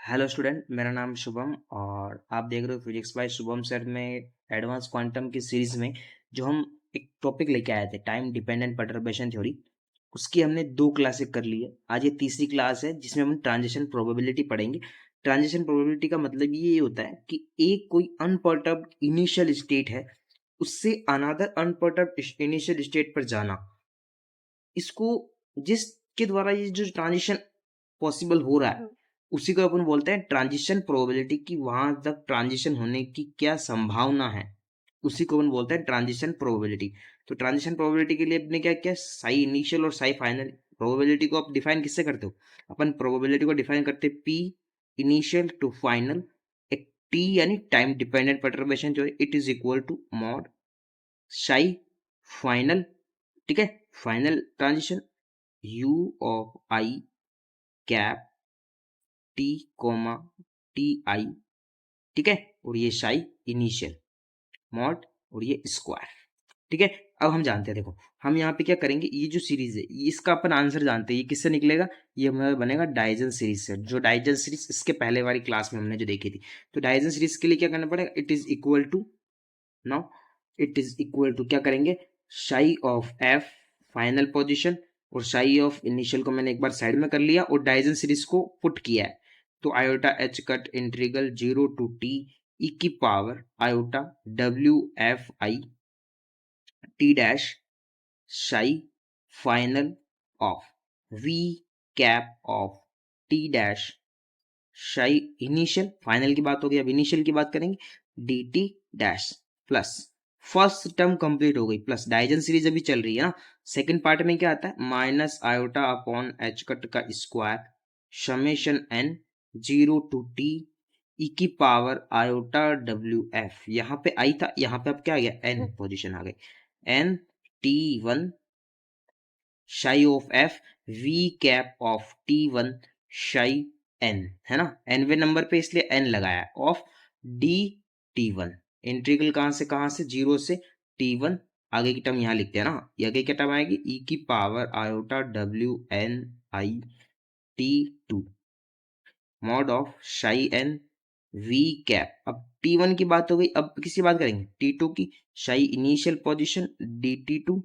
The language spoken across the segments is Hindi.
हेलो स्टूडेंट, मेरा नाम शुभम और आप देख रहे हो फिजिक्स बाय शुभम सर में एडवांस क्वांटम की सीरीज में जो हम एक टॉपिक लेके आए थे टाइम डिपेंडेंट परटर्बेशन थ्योरी। उसकी हमने 2 क्लासेस कर ली है। आज ये तीसरी क्लास है जिसमें हम ट्रांजिशन प्रोबेबिलिटी पढ़ेंगे। ट्रांजिशन प्रोबेबिलिटी का मतलब ये होता है कि एक कोई अनपर्टर्ब्ड इनिशियल स्टेट है, उससे अनदर अनपर्टर्ब्ड इनिशियल स्टेट पर जाना। इसको जिसके द्वारा ये जो ट्रांजिशन पॉसिबल हो रहा है उसी को अपन बोलते हैं ट्रांजिशन प्रोबेबिलिटी की वहां तक ट्रांजिशन होने की क्या संभावना है, उसी को अपन बोलते हैं ट्रांजिशन प्रोबेबिलिटी। तो ट्रांजिशन प्रोबेबिलिटी के लिए अपने क्या क्या साई इनिशियल और साई फाइनल। प्रोबेबिलिटी को आप डिफाइन किससे करते हो? अपन प्रोबेबिलिटी को डिफाइन करते हैं पी इनिशियल टू फाइनल, एक टी यानी टाइम डिपेंडेंट परटर्बेशन जो है it is equal to mod psi final. ठीक है, final transition U of I cap T comma T I. ठीक है, और ये साई इनिशियल मॉड और ये स्क्वायर। ठीक है, अब हम जानते हैं, देखो हम यहाँ पे क्या करेंगे, ये जो सीरीज है इसका अपन आंसर जानते हैं, ये किससे निकलेगा? ये हमारा बनेगा डाइजन सीरीज से। जो डाइजन सीरीज इसके पहले वाली क्लास में हमने जो देखी थी, तो डाइजन सीरीज के लिए क्या करना पड़ेगा? It is equal to, now it is equal to क्या करेंगे, psi of F final position और साई ऑफ इनिशियल को मैंने एक बार साइड में कर लिया और डाइजन सीरीज को पुट किया है। तो iota H cut integral 0 to t e iota W F I T dash psi final of V cap of T dash psi initial. Final की बात हो गई, अब इनिशियल की बात करेंगे, D T dash plus first term complete हो गई प्लस डाइजन सीरीज अभी चल रही है ना। सेकंड पार्ट में क्या आता है? Minus iota upon H cut का square summation N 0 to t iota W F. यहाँ पे आई था, यहाँ पे अब क्या आ गया? एन पोजिशन आ गई, N T one psi of F V cap of T one psi N, है ना, एनवे नंबर पे इसलिए एन लगाया of D T one. Integral कहां से 0 से t1। आगे की टर्म यहाँ लिखते हैं ना, ये आगे क्या टर्म आएगी? Iota W N I T two mod of psi N V cap. अब t1 की बात हो गई, अब किसकी बात करेंगे? t2 की, psi initial position D T two.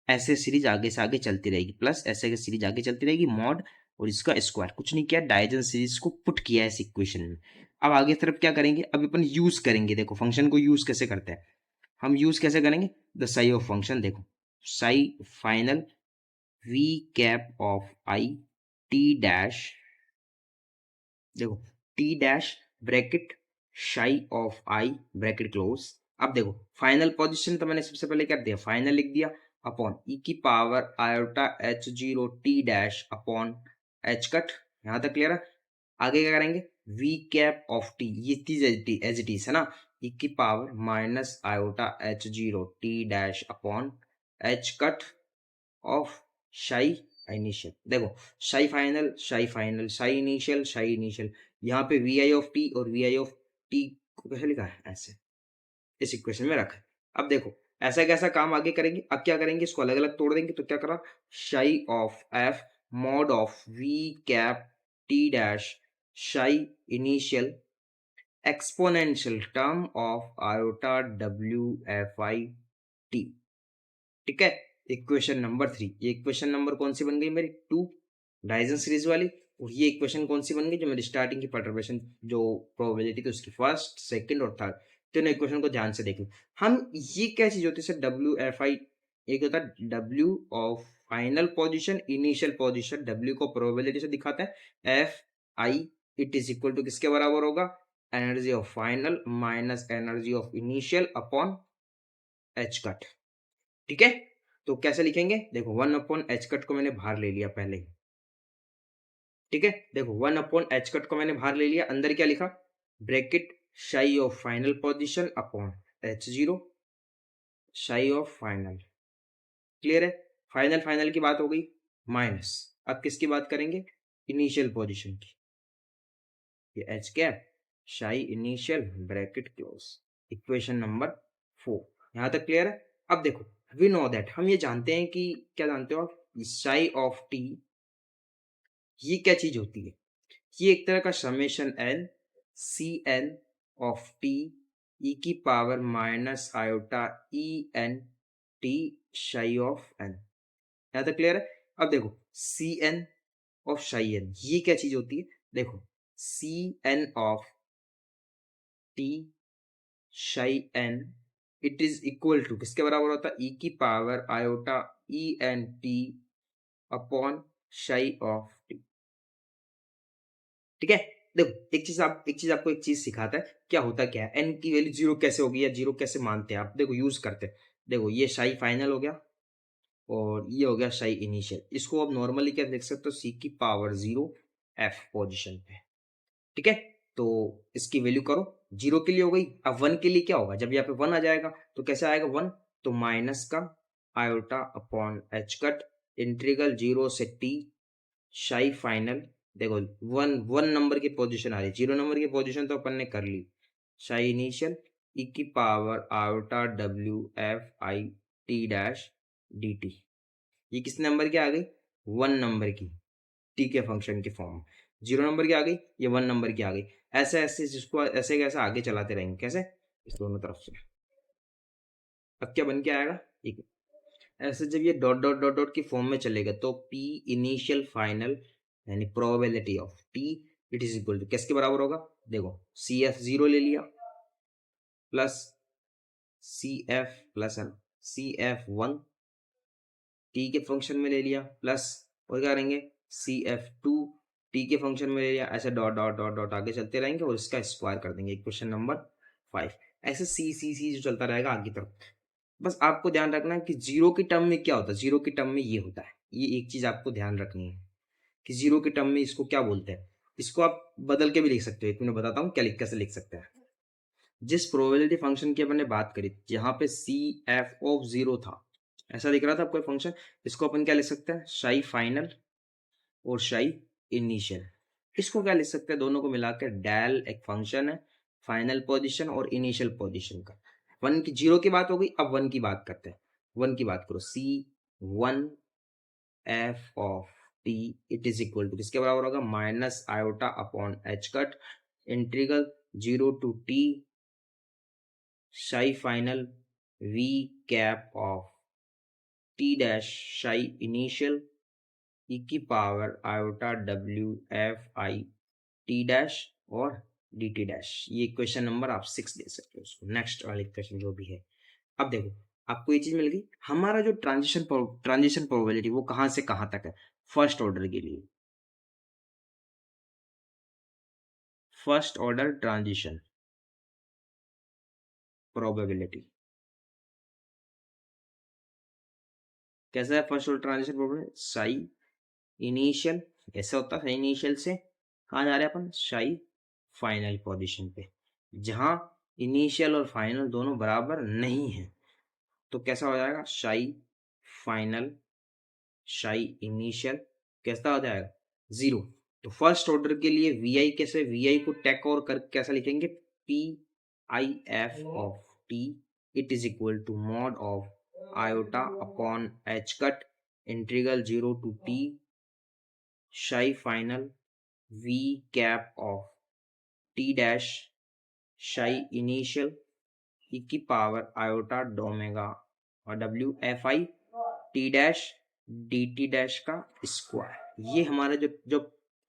ऐसे सीरीज आगे से आगे चलती रहेगी प्लस ऐसे सीरीज आगे चलती रहेगी मॉड और इसका स्क्वायर। कुछ नहीं किया, डाइजन सीरीज को पुट किया है इस इक्वेशन में। अब आगे तरफ क्या करेंगे? अब अपन यूज करेंगे, देखो फंक्शन को यूज कैसे करते हैं। हम यूज कैसे करेंगे? द साई ऑफ फंक्शन, देखो psi final V cap of I T dash, देखो T dash bracket psi of I bracket close. अब देखो फाइनल पोजीशन तो मैंने सबसे पहले क्या दिया? फाइनल लिख दिया upon iota H 0 t dash upon H cut. यहां तक क्लियर है? आगे क्या करेंगे? वी कैप ऑफ टी, ये चीज एज इट इज है ना, minus iota H 0 t dash upon H cut off psi initial. देखो शाई फाइनल शाई इनिशियल। यहाँ पे वी आई ऑफ टी और वी आई ऑफ टी को कैसे लिखा है? ऐसे इस इक्वेशन में रखा है। अब देखो ऐसा कैसा काम आगे करेंगे, अब क्या करेंगे? इसको अलग अलग तोड़ देंगे, तो क्या करा? Psi of F mod of V cap T dash psi initial exponential term of iota W F I T. ठीक है, इक्वेशन नंबर 3। ये इक्वेशन नंबर कौन सी बन गई मेरी? 2, डाइजन सीरीज वाली। और ये इक्वेशन कौन सी बन गई? जो मेरी स्टार्टिंग की परटर्बेशन जो प्रोबेबिलिटी थी उसकी फर्स्ट सेकंड और थर्ड। तीनों इक्वेशन को ध्यान से देखो। हम ये क्या चीज होती है? डब्ल्यू एफ आई, एक होता है W of final position initial position, W को प्रोबेबिलिटी से दिखाता है, F I it is equal to किसके बराबर होगा? Energy of final minus energy of initial upon H cut. ठीक है, तो कैसे लिखेंगे? देखो 1/h कट को मैंने बाहर ले लिया पहले ही। ठीक है, देखो 1/h कट को मैंने बाहर ले लिया, अंदर क्या लिखा? Bracket psi of final position upon H 0 sigh of final. Clear है? फाइनल फाइनल की बात हो गई, माइनस अब किसकी बात करेंगे? इनिशियल पोजीशन की, ये H cap psi initial bracket close. Equation number 4 यहां तक क्लियर है? अब देखो वी नो दैट, हम ये जानते हैं कि, क्या जानते हो आप? साई ऑफ टी ये क्या चीज होती है? ये एक तरह का summation N C N of T E की power minus iota E N T psi of N. यहाँ तक क्लियर है? अब देखो C N of psi N ये क्या चीज होती है? देखो C N of T psi N it is equal to किसके बराबर होता है? ई की power iota E N T upon psi of T. ठीक है, देखो एक चीज आपको एक चीज सिखाता है क्या होता क्या है। एन की वैल्यू जीरो कैसे होगी या जीरो कैसे मानते हैं आप? देखो यूज करते हैं। देखो ये शाई फाइनल हो गया और ये हो गया शाई इनिशियल। इसको अब नॉर्मली क्या लिख सकते हो? सी की पावर जीरो एफ पोजिशन पे। ठीक है, तो इसकी वैल्यू करो। जीरो के लिए हो गई। अब वन के लिए क्या होगा? जब यहाँ पे वन आ जाएगा तो कैसे आएगा वन? तो माइनस का iota upon H cut integral zero से टी शाई फाइनल। देखो वन वन नंबर की पोजीशन आ रही है, जीरो नंबर की पोजीशन तो अपन ने कर ली। शाई इनिशियल ई की power iota W F I T dash D T. ये किस नंबर की आ गई? वन नंबर की टी के फंक्शन की फॉर्म। जीरो नंबर की आ गई, ये वन नंबर की आ गई। ऐसे ऐसे जिसको ऐसे कैसे आगे चलाते रहेंगे। कैसे? इस दोनों तरफ से। अब क्या बन के आएगा? एक ऐसे जब ये डॉट डॉट डॉट डॉट की फॉर्म में चलेगा तो पी इनिशियल फाइनल यानी probability of T it is equal to किसके बराबर होगा? देखो सी एफ जीरो ले लिया plus C F plus C F one T के फंक्शन में ले लिया प्लस और क्या करेंगे? सी एफ टू टी के फंक्शन में ले लिया। ऐसे डॉट डॉट डॉट डॉट आगे चलते रहेंगे और इसका स्क्वायर कर देंगे। Question number 5। ऐसे सी जो चलता रहेगा आगे तरफ। बस आपको ध्यान रखना है कि जीरो की टर्म में क्या होता है। जीरो की टर्म में ये होता है, ये एक चीज आपको ध्यान रखनी है कि जीरो की टर्म में इसको क्या बोलते हैं। इसको आप बदल के भी लिख सकते हो। एक मिनट बताता हूँ क्या लिख कैसे लिख सकते हैं। जिस प्रोबेबिलिटी फंक्शन की अपन ने बात करी जहां पे सी एफ ऑफ जीरो था, ऐसा दिख रहा था आपको फंक्शन, इसको अपन क्या लिख सकते हैं? शाई फाइनल और शाई इनिशियल। इसको क्या लिख सकते हैं? दोनों को मिलाकर डेल एक फंक्शन है फाइनल पोजीशन और इनिशियल पोजीशन का। वन की जीरो की बात हो गई, अब वन की बात करते हैं। वन की बात करो C one F of T it is equal to किसके बराबर होगा? Minus iota upon H cut integral zero to T psi final V cap of T dash psi initial E की power iota W F I T dash और डी टी डैश। ये क्वेश्चन नंबर आप 6 दे सकते हो उसको। नेक्स्ट वाले क्वेश्चन जो भी है। अब देखो आपको ये चीज मिल गई। हमारा जो ट्रांजिशन प्रोबेबिलिटी वो कहां से कहां तक है? फर्स्ट ऑर्डर के लिए फर्स्ट ऑर्डर ट्रांजिशन प्रोबेबिलिटी कैसा है? First order transition probability Sai initial ऐसा होता है। इनिशियल से कहाँ जा रहे हैं अपन? शाई फाइनल पोजीशन पे, जहां इनिशियल और फाइनल दोनों बराबर नहीं है तो कैसा हो जाएगा? शाई फाइनल शाई इनिशियल कैसा हो जाएगा? जीरो। तो फर्स्ट ऑर्डर के लिए वी आई कैसे? वी आई को टेक और कर कैसा लिखेंगे? P I F of T it is equal to mod of iota upon H cut integral zero to T psi final V cap of T dash psi initial E की पावर आयोटा डोमेगा और W F I T dash D T dash का स्क्वायर। ये हमारा जो जो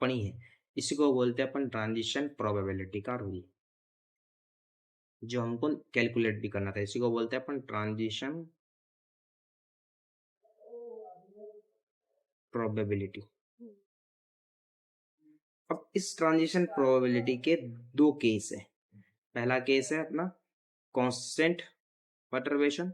पढ़ी है इसी को बोलते हैं अपन ट्रांजिशन प्रोबेबिलिटी का रूल, जो हमको कैलकुलेट भी करना था। इसी को बोलते हैं अपन ट्रांजिशन प्रोबेबिलिटी। अब इस ट्रांजिशन प्रोबेबिलिटी के दो केस है। पहला केस है अपना कांस्टेंट परटर्बेशन,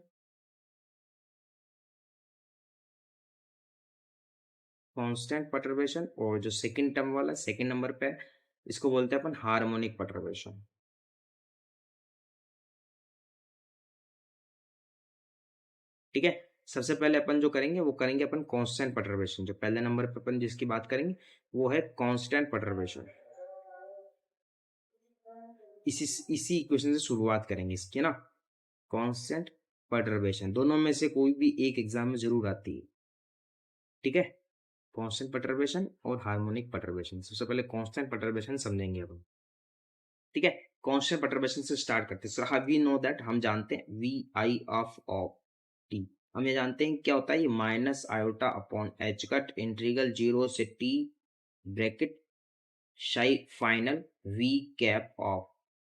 कांस्टेंट परटर्बेशन, और जो सेकंड टर्म वाला सेकंड नंबर पे है इसको बोलते हैं अपन हार्मोनिक परटर्बेशन। ठीक है, सबसे पहले अपन जो करेंगे वो करेंगे अपन कांस्टेंट परटर्बेशन। जो पहले नंबर पे अपन जिसकी बात करेंगे वो है कांस्टेंट परटर्बेशन। इसी इक्वेशन से शुरुआत करेंगे इसकी ना। कांस्टेंट परटर्बेशन दोनों में से कोई भी एक एग्जाम में जरूर आती है। ठीक है, कांस्टेंट परटर्बेशन और हार्मोनिक परटर्बेशन। सबसे पहले कांस्टेंट परटर्बेशन समझेंगे अब, ठीक है। कांस्टेंट परटर्बेशन से स्टार्ट करते हैं। So how we know that, हम जानते हैं वी आई ऑफ टी, हम ये जानते हैं क्या होता है, ये minus iota upon H cut integral 0 से T bracket psi final V cap of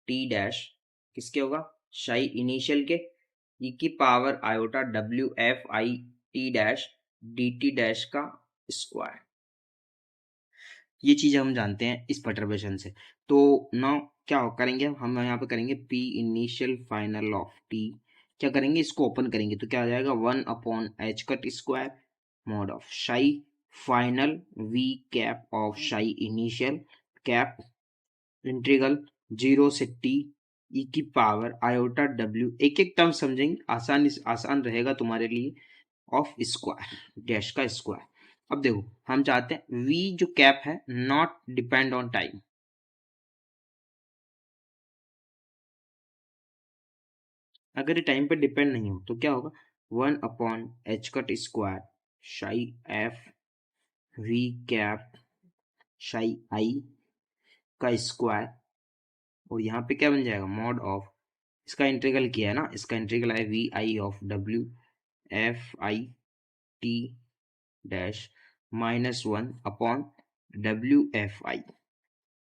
T dash किसके होगा, शाई इनिशियल के, ई की power iota W F I T dash D T dash का स्क्वायर। ये चीज हम जानते हैं इस परटर्बेशन से। तो नाउ क्या करेंगे हम यहाँ पे करेंगे P initial final of T, क्या करेंगे इसको ओपन करेंगे तो क्या आ जाएगा 1 upon H cut square mod of शाई final V cap of psi initial cap integral 0 से टी ई की पावर आयोटा डब्ल्यू, एक एक टर्म समझेंगे, आसान रहेगा तुम्हारे लिए, ऑफ स्क्वायर डैश का स्क्वायर। अब देखो हम चाहते हैं v जो कैप है नॉट डिपेंड ऑन टाइम, अगर ये टाइम पे डिपेंड नहीं हो तो क्या होगा 1 अपॉन एच कट स्क्वायर शाई एफ वी कैप शाई आई का स्क्वायर, और यहाँ पे क्या बन जाएगा मॉड ऑफ, इसका इंटीग्रल किया है ना, इसका इंटीग्रल है V I of W F I T dash -1 upon W F I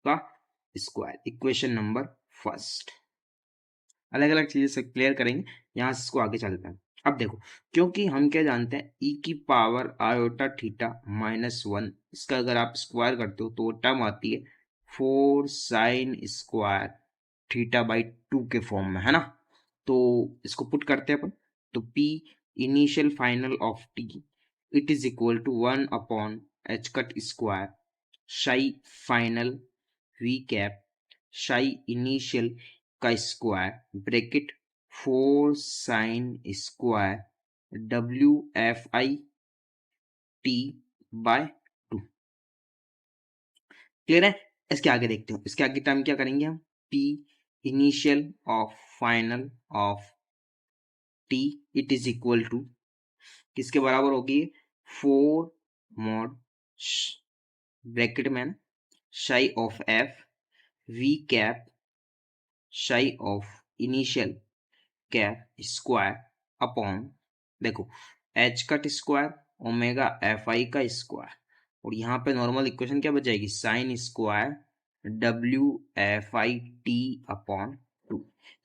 का स्क्वायर। इक्वेशन नंबर फर्स्ट, अलग अलग चीजें से क्लियर करेंगे, यहाँ से इसको आगे चलते हैं। अब देखो क्योंकि हम क्या जानते हैं ई की पावर आयोटा थीटा -1, इसका अगर आप स्क्वायर करते हो तो टर्म आती है 4 साइन स्क्वायर थीटा बाई 2 के फॉर्म में, है ना। तो इसको पुट करते हैं अपन, तो P initial final of T it is equal to 1 upon H cut square psi final V cap psi initial का square bracket 4 sine square W F I T by 2। Clear है। इसके आगे देखते हो, इसके आगे टर्म क्या करेंगे हम, P initial of final of T it is equal to किसके बराबर होगी 4 मॉड ब्रैकेट में psi of F V cap psi of initial cap square upon, देखो H cut square omega F I का स्क्वायर, और यहाँ पे नॉर्मल इक्वेशन क्या बच जाएगी sign square W F I T upon 2।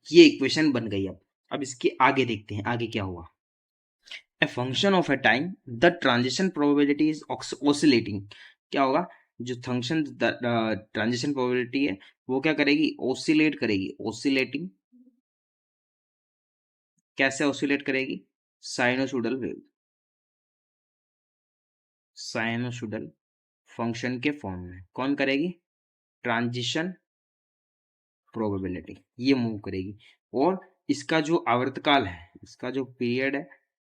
ये इक्वेशन बन गई। अब इसके आगे देखते हैं आगे क्या हुआ। A function of a time the transition probability is oscillating, क्या होगा जो फंक्शन ट्रांजिशन प्रोबेबिलिटी है वो क्या करेगी ओसिलेट करेगी, ओसिलेटिंग, कैसे ओसिलेट करेगी साइनोसोडल वेव, साइनोसोडल फंक्शन के फॉर्म में कौन करेगी ट्रांजिशन प्रोबेबिलिटी, ये मूव करेगी। और इसका जो आवर्तकाल है, इसका जो पीरियड है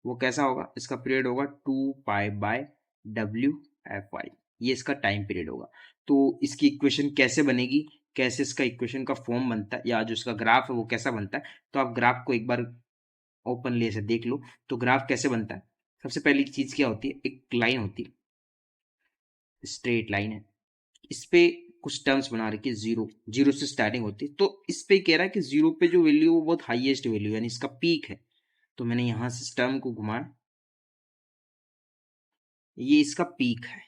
वो कैसा होगा, इसका पीरियड होगा 2 पाई बाय डब्ल्यू एफ आई, ये इसका टाइम पीरियड होगा। तो इसकी इक्वेशन कैसे बनेगी, कैसे इसका इक्वेशन का फॉर्म बनता है या जो इसका ग्राफ है वो कैसा बनता है, तो आप ग्राफ को एक बार ओपन ले से देख लो। तो ग्राफ कैसे बनता है, सबसे पहली चीज क्या होती है, एक लाइन होती है, स्ट्रेट लाइन है, इस पे कुछ टर्म्स बना रखी है, जीरो जीरो से स्टार्टिंग होती है, तो इस पे कह रहा है कि जीरो पे जो वैल्यू वो बहुत हाईएस्ट वैल्यू यानी इसका पीक है, तो मैंने यहां से इस टर्म को घुमाया, ये इसका पीक है,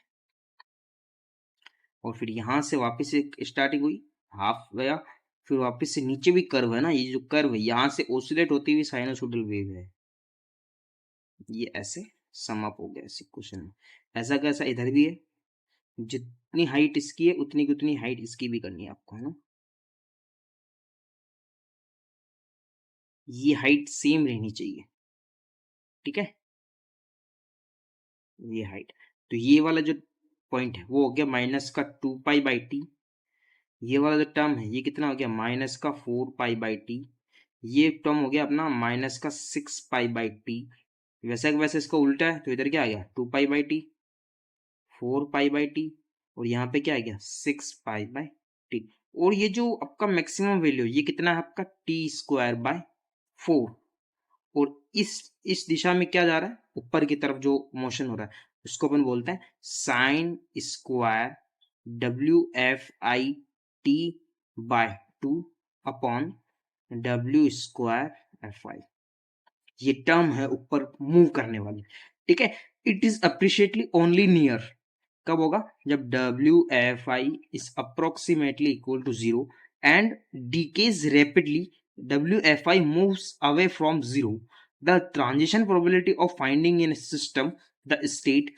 और फिर यहां से वापस एक स्टार्टिंग हुई हाफ गया, फिर वापस से नीचे भी कर्व है ना, ये जो कर्व है यहाँ से ओसिलेट होती हुई साइनोसोडल वेव है, ये ऐसे सम अप हो गया इस इक्वेशन में। ऐसा कैसा इधर भी है, जितनी हाइट इसकी है उतनी की उतनी हाइट इसकी भी करनी है आपको, है ना, ये हाइट सेम रहनी चाहिए, ठीक है, ये हाइट। तो ये वाला जो पॉइंट है वो हो गया माइनस का 2 पाई बाई टी, ये वाला जो टर्म है ये कितना हो गया माइनस का 4 पाई बाई टी, ये टर्म हो गया अपना माइनस का 6 पाई बाई टी, वैसे वैसे इसका उल्टा है तो इधर क्या आ गया 2 pi by T 4 pi by T, और यहाँ पे क्या आ गया 6 पाई बाई टी। और ये जो आपका मैक्सिमम वैल्यू ये कितना है आपका टी स्क्वायर बाय 4, और इस दिशा में क्या जा रहा है, ऊपर की तरफ जो मोशन हो रहा है उसको अपन बोलते हैं sine square WFIT by 2 upon W²FI। ये टर्म है ऊपर मूव करने वाली, ठीक है। It is appreciably only near, कब होगा, जब WFI is approximately equal to 0 and decays rapidly, WFI moves away from 0, the transition probability of finding in a system the state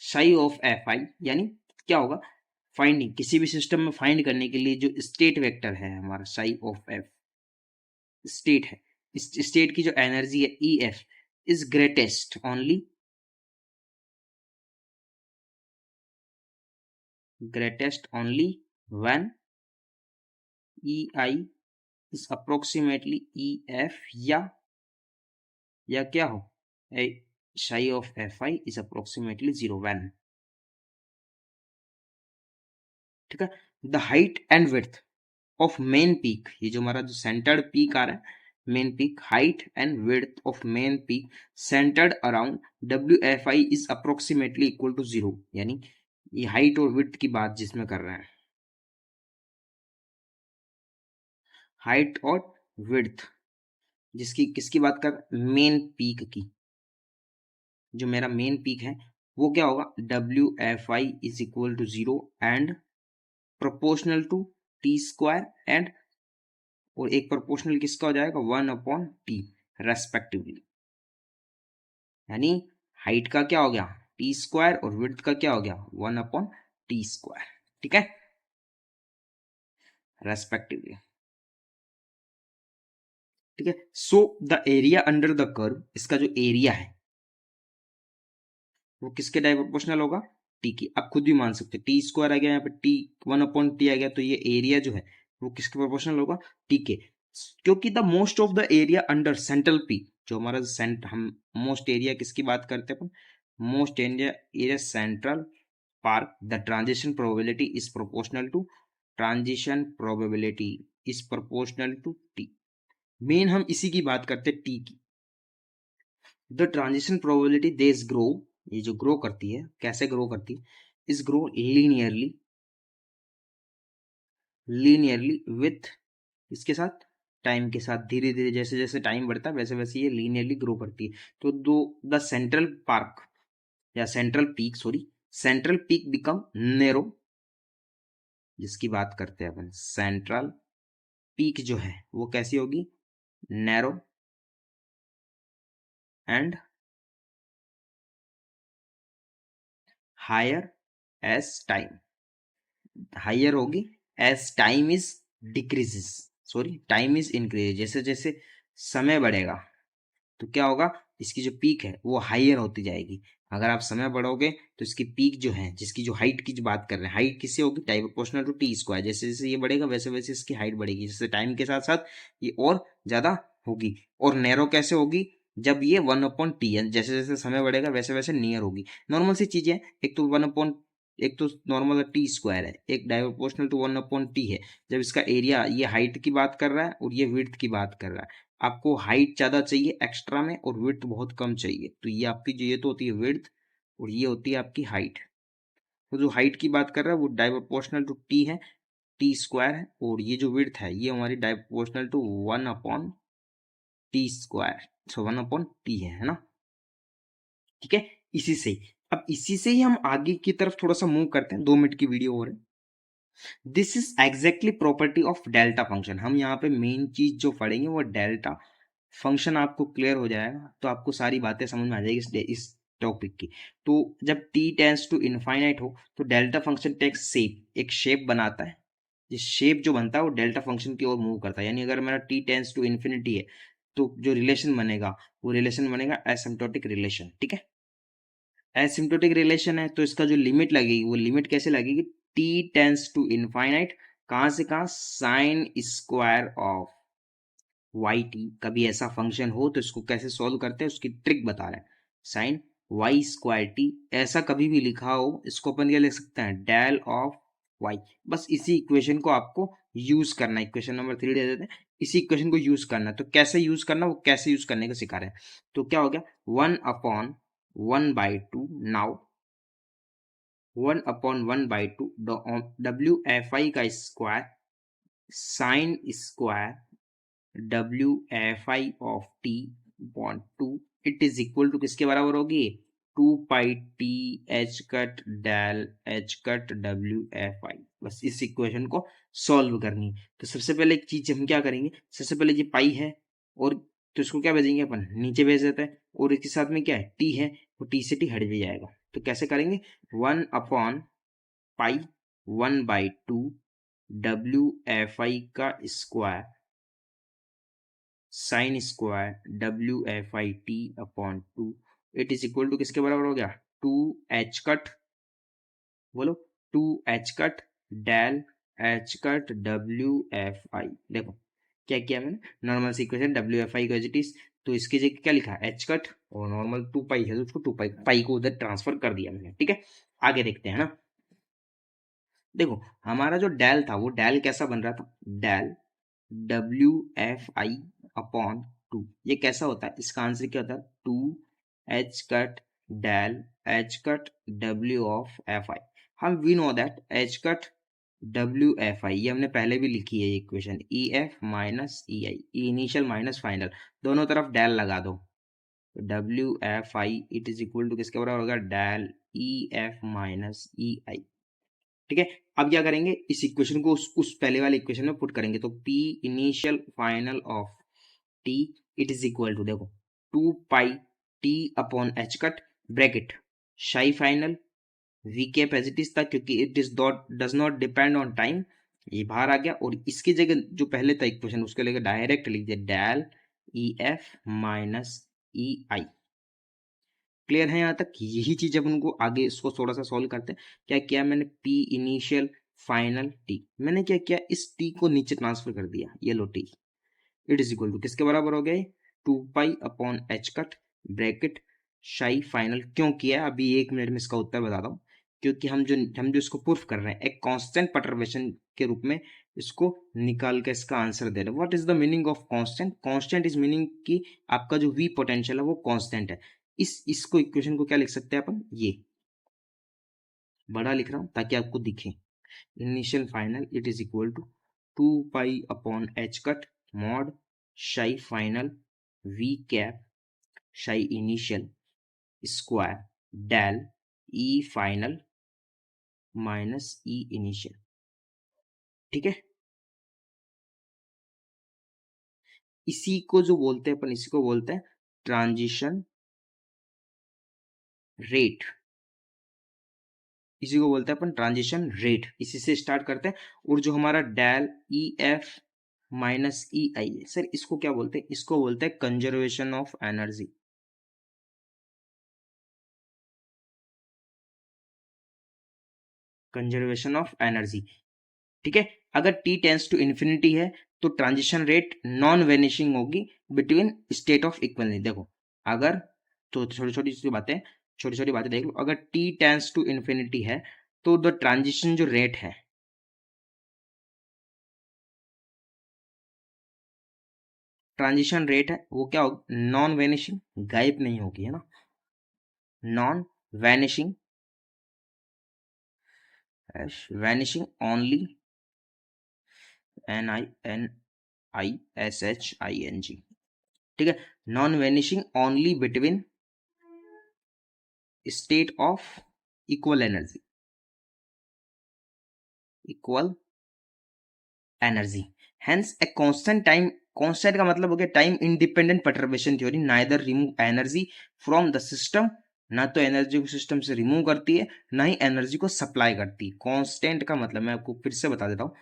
psi of Fi, यानी क्या होगा, फाइंडिंग किसी भी सिस्टम में फाइंड करने के लिए जो स्टेट वेक्टर है हमारा psi of F स्टेट है, इस स्टेट की जो एनर्जी है EF is greatest only when EI is approximately EF या क्या हो, psi of Fi is approximately 0 when, ठीक है। The height and width of main peak, ये जो हमारा जो सेंटर्ड पीक आ रहा है main peak, height and width of main peak centred around WFI is approximately equal to 0, यानी ये हाइट और विड्थ की बात जिसमें कर रहे हैं, हाइट और विड्थ जिसकी किसकी बात कर, मेन पीक की, जो मेरा मेन पीक है वो क्या होगा, WFI is equal to 0 and proportional to T² and, और एक प्रोपोर्शनल किसका हो जाएगा 1/T रेस्पेक्टिवली, यानी हाइट का क्या हो गया T² और विड्थ का क्या हो गया 1/T², ठीक है, रेस्पेक्टिवली, ठीक है। So the area under the curve, इसका जो एरिया है वो किसके डायप्रोपोर्शनल होगा, टी की। आप खुद भी मान सकते हैं T² आ गया यहाँ पे, T 1/T आ गया, तो ये एरिया जो है वो किसके प्रोपोर्शनल होगा, टी के, क्योंकि the most of the area under central P, जो हमारा हम मोस्ट एरिया किसकी बात करते हैं अपन, most area central peak, the transition probability is proportional to, transition probability is proportional to T, main हम इसी की बात करते हैं टी की। The transition probability this grow, ये जो ग्रो करती है कैसे ग्रो करती है, इज ग्रो लीनियरली विथ, इसके साथ टाइम के साथ, धीरे धीरे जैसे जैसे टाइम बढ़ता है वैसे वैसे ये लीनियरली ग्रो करती है। तो द सेंट्रल पार्क या सेंट्रल पीक बिकम नैरो, जिसकी बात करते हैं अपन, सेंट्रल पीक जो है वो कैसी होगी, narrow and higher as time, higher होगी as time is decreases, time is increase, जैसे जैसे समय बढ़ेगा तो क्या होगा, इसकी जो पीक है वो हायर होती जाएगी। अगर आप समय बढ़ोगे तो इसकी पीक जो है, जिसकी जो हाइट की जो बात कर रहे हैं, हाइट किससे होगी, टाइम प्रोपोर्शनल टू T², जैसे जैसे ये बढ़ेगा वैसे वैसे इसकी हाइट बढ़ेगी, जैसे टाइम के साथ साथ ये और ज्यादा होगी। और नैरो कैसे होगी, जब ये 1/T है, जैसे जैसे समय बढ़ेगा वैसे वैसे नियर होगी। नॉर्मल सी चीजें हैं, एक तो नॉर्मल T² है, एक डायप्रोपोर्शनल टू 1/T है। जब इसका एरिया ये हाइट की बात कर रहा है और ये विड्थ की बात कर रहा है, आपको हाइट ज्यादा चाहिए एक्स्ट्रा में और विड्थ बहुत कम चाहिए, तो ये आपकी जो ये तो होती है विड्थ और ये होती है आपकी हाइट। तो जो हाइट की बात कर रहा है वो डायप्रोपोर्शनल टू टी है, T² है, और ये जो विड्थ है ये हमारी डायप्रोपोर्शनल टू 1/T², सो 1/T है ना, ठीक है। इसी से अब इसी से ही हम आगे की तरफ थोड़ा सा मूव करते हैं, 2 मिनट की वीडियो हो रही है। This is exactly property of delta function, हम यहाँ पे मेन चीज जो पढ़ेंगे वो डेल्टा फंक्शन, आपको क्लियर हो जाएगा तो आपको सारी बातें समझ में आ जाएगी इस टॉपिक की। तो जब t टेंस टू इनफाइनाइट हो तो डेल्टा फंक्शन टेक्स शेप, एक शेप बनाता है, जिस शेप जो बनता है वो डेल्टा फंक्शन की ओर मूव करता है। यानी अगर मेरा t टेंस टू इन्फिनिटी है तो जो रिलेशन बनेगा वो रिलेशन बनेगा एसिम्प्टोटिक रिलेशन, ठीक है। एसिम्प्टोटिक रिलेशन है तो इसका जो लिमिट लगेगी वो लिमिट कैसे लगेगी, t टेंस टू इनफाइनाइट, कहां से कहां, sine square of Y T. कभी ऐसा फंक्शन हो तो इसको कैसे सॉल्व करते हैं उसकी ट्रिक बता रहे हैं, साइन y²t, ऐसा कभी भी लिखा हो इसको अपन क्या लिख सकते हैं, डेल ऑफ y। बस इसी इक्वेशन को आपको यूज करना है, इक्वेशन नंबर 3 दे देते हैं, इसी इक्वेशन को यूज करना। तो कैसे यूज करना, वो कैसे यूज करने को सिखा रहे हैं। तो क्या हो गया, 1/1/2 नाउ 1/1/2 WFI का square sine square WFI of T upon 2 it is equal to किसके बराबर होगी, 2π t h cut del h cut WFI। बस इस इक्वेशन को सॉल्व करनी। तो सबसे पहले एक चीज हम क्या करेंगे, सबसे पहले ये पाई है और तो इसको क्या भेजेंगे अपन, नीचे भेज देते हैं, और इसके साथ में क्या है, टी है, वो टी से टी हट भी जाएगा। तो कैसे करेंगे, 1/π1/2 WFI का square sine square WFI t upon 2 it is equal to किसके बराबर हो गया, 2h कट, बोलो 2h cut del h cut WFI। देखो क्या किया मैंने, नॉर्मल सी इक्वेशन WFI को एज इट इज, तो इसकी जगह क्या लिखा, h कट, और नॉर्मल 2π है तो उसको 2π पाई को उधर ट्रांसफर कर दिया मैंने। ठीक है, आगे देखते हैं ना। देखो हमारा जो डेल था वो डेल कैसा बन रहा था, डेल WFI अपॉन 2, ये कैसा होता है, इसका आंसर क्या होता है, 2h cut del h cut W of FI। हम we know that h cut WFI ये हमने पहले भी लिखी है equation, EF minus EI, initial minus final, दोनों तरफ डेल लगा दो, WFI it is equal to किसके बराबर होगा, डेल EF माइनस EI। ठीक है, अब क्या करेंगे, इस इक्वेशन को उस पहले वाले इक्वेशन में पुट करेंगे। तो P initial final of T it is equal to, देखो 2π t upon h cut bracket psi final V cap as it is था, क्योंकि it is does not depend on time, ये बाहर आ गया, और इसकी जगह जो पहले था इक्वेशन उसके लेकर डायरेक्ट लिख दिया del EF minus EI। Clear है यहाँ तक, यही चीज अपन को आगे इसको थोड़ा सा सॉल्व करते हैं। क्या किया मैंने, P इनिशियल फाइनल T, मैंने क्या किया, इस T को नीचे ट्रांसफर कर दिया, ये लो T it is equal to किसके बराबर हो गए, 2π upon h cut bracket psi final. क्यों किया, अभी 1 मिनट में इसका उत्तर बताता हूँ। क्योंकि हम जो इसको प्रूफ कर रहे हैं एक कांस्टेंट परटर्बेशन के रूप में इसको निकाल के इसका आंसर दे रहे हैं। What is the meaning of constant, constant is meaning कि आपका जो v पोटेंशियल है वो कांस्टेंट है। इसको इक्वेशन को क्या लिख सकते हैं अपन, ये बड़ा लिख रहा हूं ताकि आपको दिखे, initial final it is equal to 2π upon h cut mod psi final v cap psi initial square del E final minus E initial. ठीक है, इसी को जो बोलते हैं अपन, इसी को बोलते हैं ट्रांजिशन रेट, इसी को बोलते हैं अपन ट्रांजिशन रेट, इसी से स्टार्ट करते हैं। और जो हमारा del E F minus E आई है सर, इसको क्या बोलते हैं, इसको बोलते हैं conservation of energy, conservation of energy. ठीक है, अगर t टेंस टू इन्फिनिटी है तो ट्रांजिशन रेट नॉन वेनिशिंग होगी बिटवीन स्टेट ऑफ इक्वलिटी। देखो अगर, तो छोटी छोटी बातें देख लो, अगर t टेंस टू इन्फिनिटी है तो द ट्रांजिशन जो रेट है, ट्रांजिशन रेट है वो क्या होगी, नॉन वेनिशिंग, गायब नहीं होगी, है ना, non vanishing, vanishing only, NINISHING। ठीक है, non vanishing only between state of equal energy, equal energy, hence a constant time, constant का मतलब हो गया time independent perturbation theory neither remove energy from the system, ना तो एनर्जी को सिस्टम से रिमूव करती है ना ही एनर्जी को सप्लाई करती है। कांस्टेंट का मतलब मैं आपको फिर से बता देता हूँ,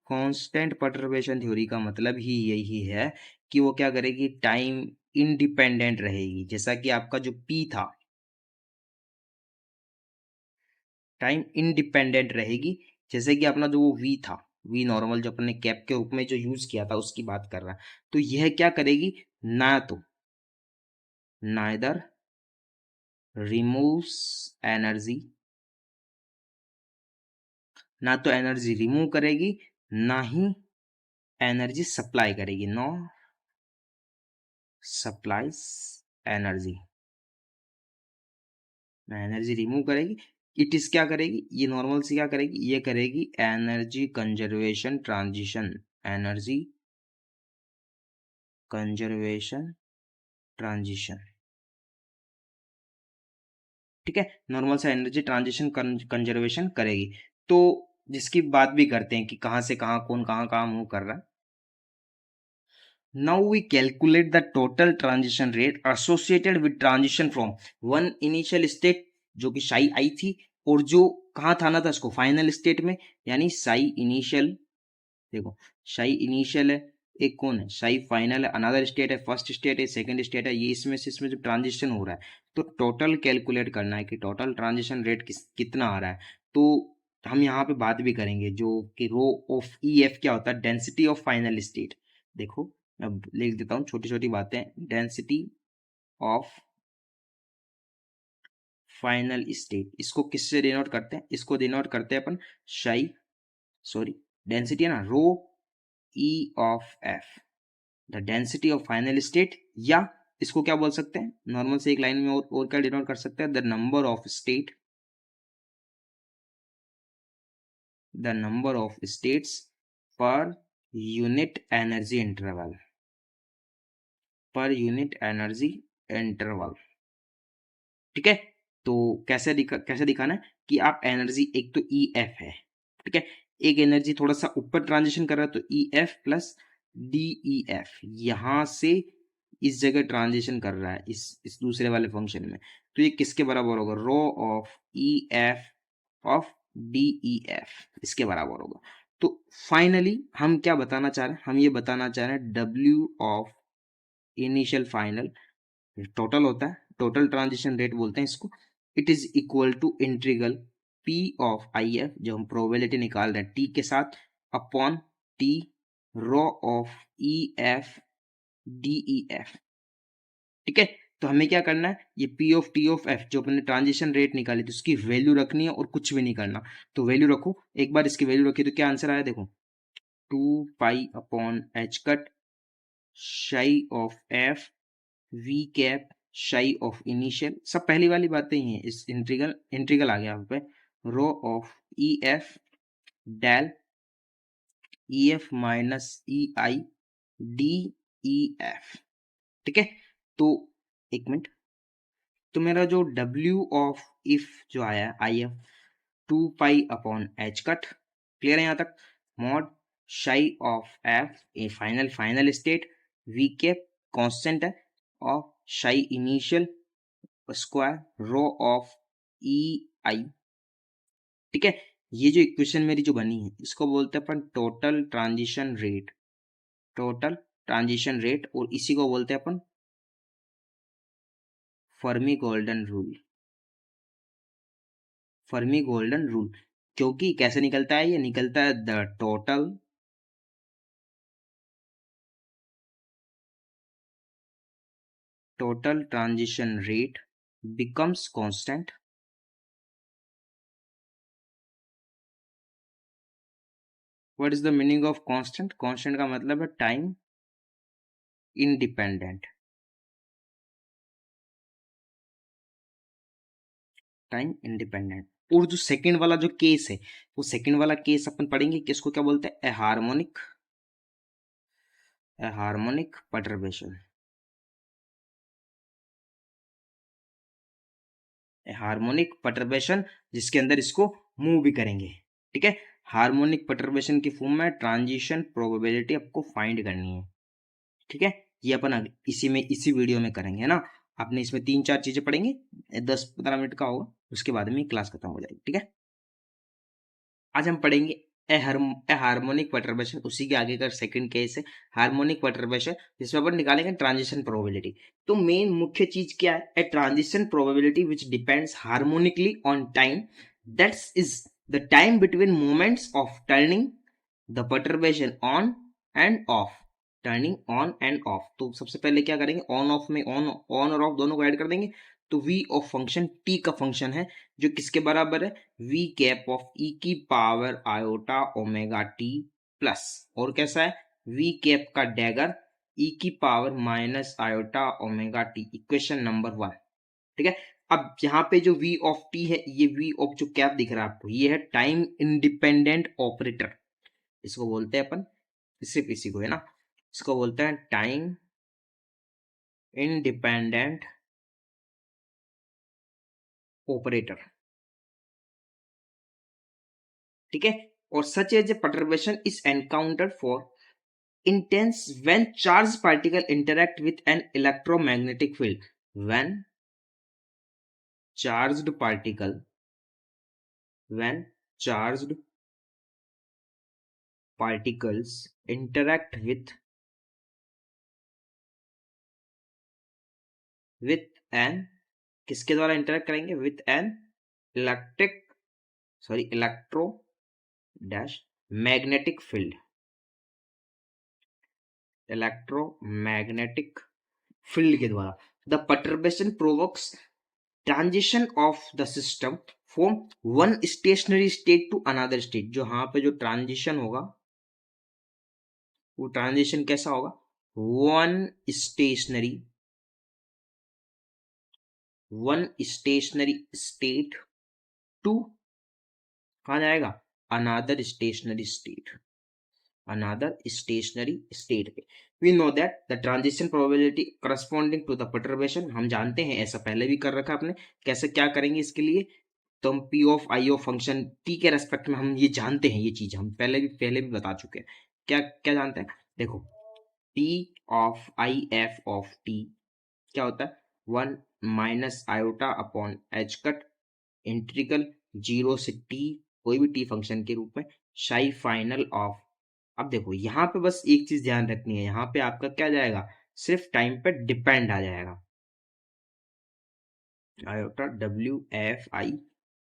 कांस्टेंट परटर्बेशन थ्योरी का मतलब ही यही है कि वो क्या करेगी, टाइम इंडिपेंडेंट रहेगी। जैसा कि आपका जो P था, टाइम इंडिपेंडेंट रहेगी, जैसे कि अपना जो वो V था, V नॉर्मल जो अपने कैप के रूप में जो यूज किया था उसकी बात कर रहा है। तो यह क्या करेगी, ना तो नाइदर रिमूव्स एनर्जी, ना तो एनर्जी रिमूव करेगी, ना ही एनर्जी सप्लाई करेगी, no supplies energy, energy remove करेगी। इट इज क्या करेगी, ये नॉर्मल से क्या करेगी, ये करेगी energy conservation transition, energy conservation transition, ठीक है। नॉर्मल से एनर्जी ट्रांजिशन कंजर्वेशन करेगी। तो जिसकी बात भी करते हैं कि कहां से कहां कौन कहां मूव कर रहा है। Now we calculate the total transition rate associated with transition from one initial state जो कि साई आई थी, और जो कहाँ था ना था इसको फाइनल स्टेट में, यानी साई इनिशियल, देखो साई इनिशियल है, एक कौन है साई फाइनल है, अनदर स्टेट है, फर्स्ट स्टेट है, सेकंड स्टेट है, ये इसमें से इसमें जो ट्रांजिशन हो रहा है, तो टोटल कैलकुलेट करना है कि टोटल ट्रांजिशन रेट कितना आ रहा है। तो हम यहाँ पे बात भी करेंगे जो कि रो ऑफ ई एफ क्या होता है, डेंसिटी ऑफ फाइनल स्टेट। देखो मैं लिख देता हूँ छोटी छोटी बातें, डेंसिटी ऑफ फाइनल स्टेट, इसको किससे डिनोट करते हैं, इसको डिनोट करते हैं अपन शाई, सॉरी डेंसिटी है ना, rho E of F, the density of final state, या इसको क्या बोल सकते हैं नॉर्मल से एक लाइन में, और क्या डिनोट कर सकते हैं, the number of state, the number of states per unit energy interval, per unit energy interval, ठीक है। तो कैसे दिखाना है कि आप एनर्जी, एक तो ई एफ है, ठीक है, एक एनर्जी थोड़ा सा ऊपर ट्रांजिशन कर रहा है, तो E F plus D E F, यहां से इस जगह ट्रांजिशन कर रहा है इस दूसरे वाले फंक्शन में, तो ये किसके बराबर होगा, rho of E F of D E F, इसके बराबर होगा। तो फाइनली हम क्या बताना चाह रहे हैं, हम ये बताना चाह रहे हैं W of initial final, total होता है, टोटल ट्रांजिशन रेट बोलते हैं इसको, it is equal to integral P of I F, जो हम प्रोबेबिलिटी निकाल रहे हैं टी के साथ, upon T rho of E F D E F, ठीक है। तो हमें क्या करना है, ये P of T of F जो अपने ट्रांजिशन रेट निकाली थी उसकी वैल्यू रखनी है और कुछ भी नहीं करना। तो वैल्यू रखो, एक बार इसकी वैल्यू रखी तो क्या आंसर आया, देखो 2 pi upon H cut psi of F V cap psi of initial, सब पहली वाली बातें ही हैं, इस इंटीग्रल इंटीग्रल आ गया यहाँ पे, rho of E F del E F minus E I D E F, ठीक है। तो एक मिनट, तो मेरा जो डब्ल्यू ऑफ इफ जो आया I F 2 pi upon H cut, clear है यहाँ तक, mod psi of F a final state V cap constant है, of psi initial square rho of E I, ठीक है। ये जो इक्वेशन मेरी जो बनी है इसको बोलते हैं अपन total transition rate, total transition rate, और इसी को बोलते हैं अपन Fermi golden rule, Fermi golden rule, क्योंकि कैसे निकलता है, ये निकलता है the total transition rate becomes constant, what is the meaning of constant, constant का मतलब है टाइम इंडिपेंडेंट, टाइम इंडिपेंडेंट। और जो सेकंड वाला जो केस है, वो सेकंड वाला केस अपन पढ़ेंगे कि इसको क्या बोलते हैं, हार्मोनिक परटर्बेशन, हार्मोनिक परटर्बेशन, जिसके अंदर इसको मूव भी करेंगे, ठीक है। हार्मोनिक परटर्बेशन की फॉर्म में ट्रांजिशन प्रोबेबिलिटी आपको फाइंड करनी है, ठीक है। ये अपन इसी में इसी वीडियो में करेंगे, है ना। आपने इसमें 3-4 चीजें पढ़ेंगे, 10-15 मिनट का होगा, उसके बाद में क्लास खत्म हो जाएगी, ठीक है। आज हम पढ़ेंगे ए हार्मोनिक परटर्बेशन, उसी के आगे का सेकंड केस है हार्मोनिक परटर्बेशन, जिसमें अपन निकालेंगे ट्रांजिशन प्रोबेबिलिटी। तो मेन मुख्य चीज क्या है, a transition probability which depends harmonically on time, that's is the time between moments of turning the perturbation on end of, turning on end of. तो सबसे पहले क्या करेंगे, ऑन ऑफ में ऑन और ऑफ दोनों को ऐड कर देंगे, तो वी ऑफ फंक्शन टी का फंक्शन है, जो किसके बराबर है, वी कैप ऑफ ई की power iota omega t plus, और कैसा है, वी कैप का डैगर ई की power minus iota omega T, equation number 1। ठीक है, अब यहाँ पे जो v ऑफ t है, ये v ऑफ जो कैप दिख रहा है आपको, ये है टाइम इंडिपेंडेंट ऑपरेटर, इसको बोलते हैं अपन, सिर्फ इसी को है ना, इसको बोलते हैं टाइम इंडिपेंडेंट ऑपरेटर। ठीक है, और such as a perturbation is encountered for intense when charged particle interact with an electromagnetic field. When charged particle when charged particles interact with an, किसके द्वारा इंटरेक्ट करेंगे, with an electro dash magnetic field, electromagnetic field के द्वारा, the perturbation provokes transition of the system from one stationary state to another state। जो यहाँ पे जो ट्रांजिशन होगा, वो ट्रांजिशन कैसा होगा, वन स्टेशनरी स्टेट टू, कहा जाएगा, अनादर स्टेशनरी स्टेट पे। We know that the transition probability corresponding to the perturbation, हम जानते हैं, ऐसा पहले भी कर रखा आपने, कैसे क्या करेंगे इसके लिए, तो हम P of I of function T के रेस्पेक्ट में हम ये जानते हैं, ये चीज हम पहले भी बता चुके हैं। क्या क्या जानते हैं, देखो, T of I F of T क्या होता है, 1 minus iota upon H cut integral 0 से टी, कोई भी टी फंक्शन के रूप में, शाई फाइनल ऑफ। अब देखो यहाँ पे बस एक चीज ध्यान रखनी है, यहाँ पे आपका क्या जाएगा, सिर्फ टाइम पे डिपेंड आ जाएगा, iota W F I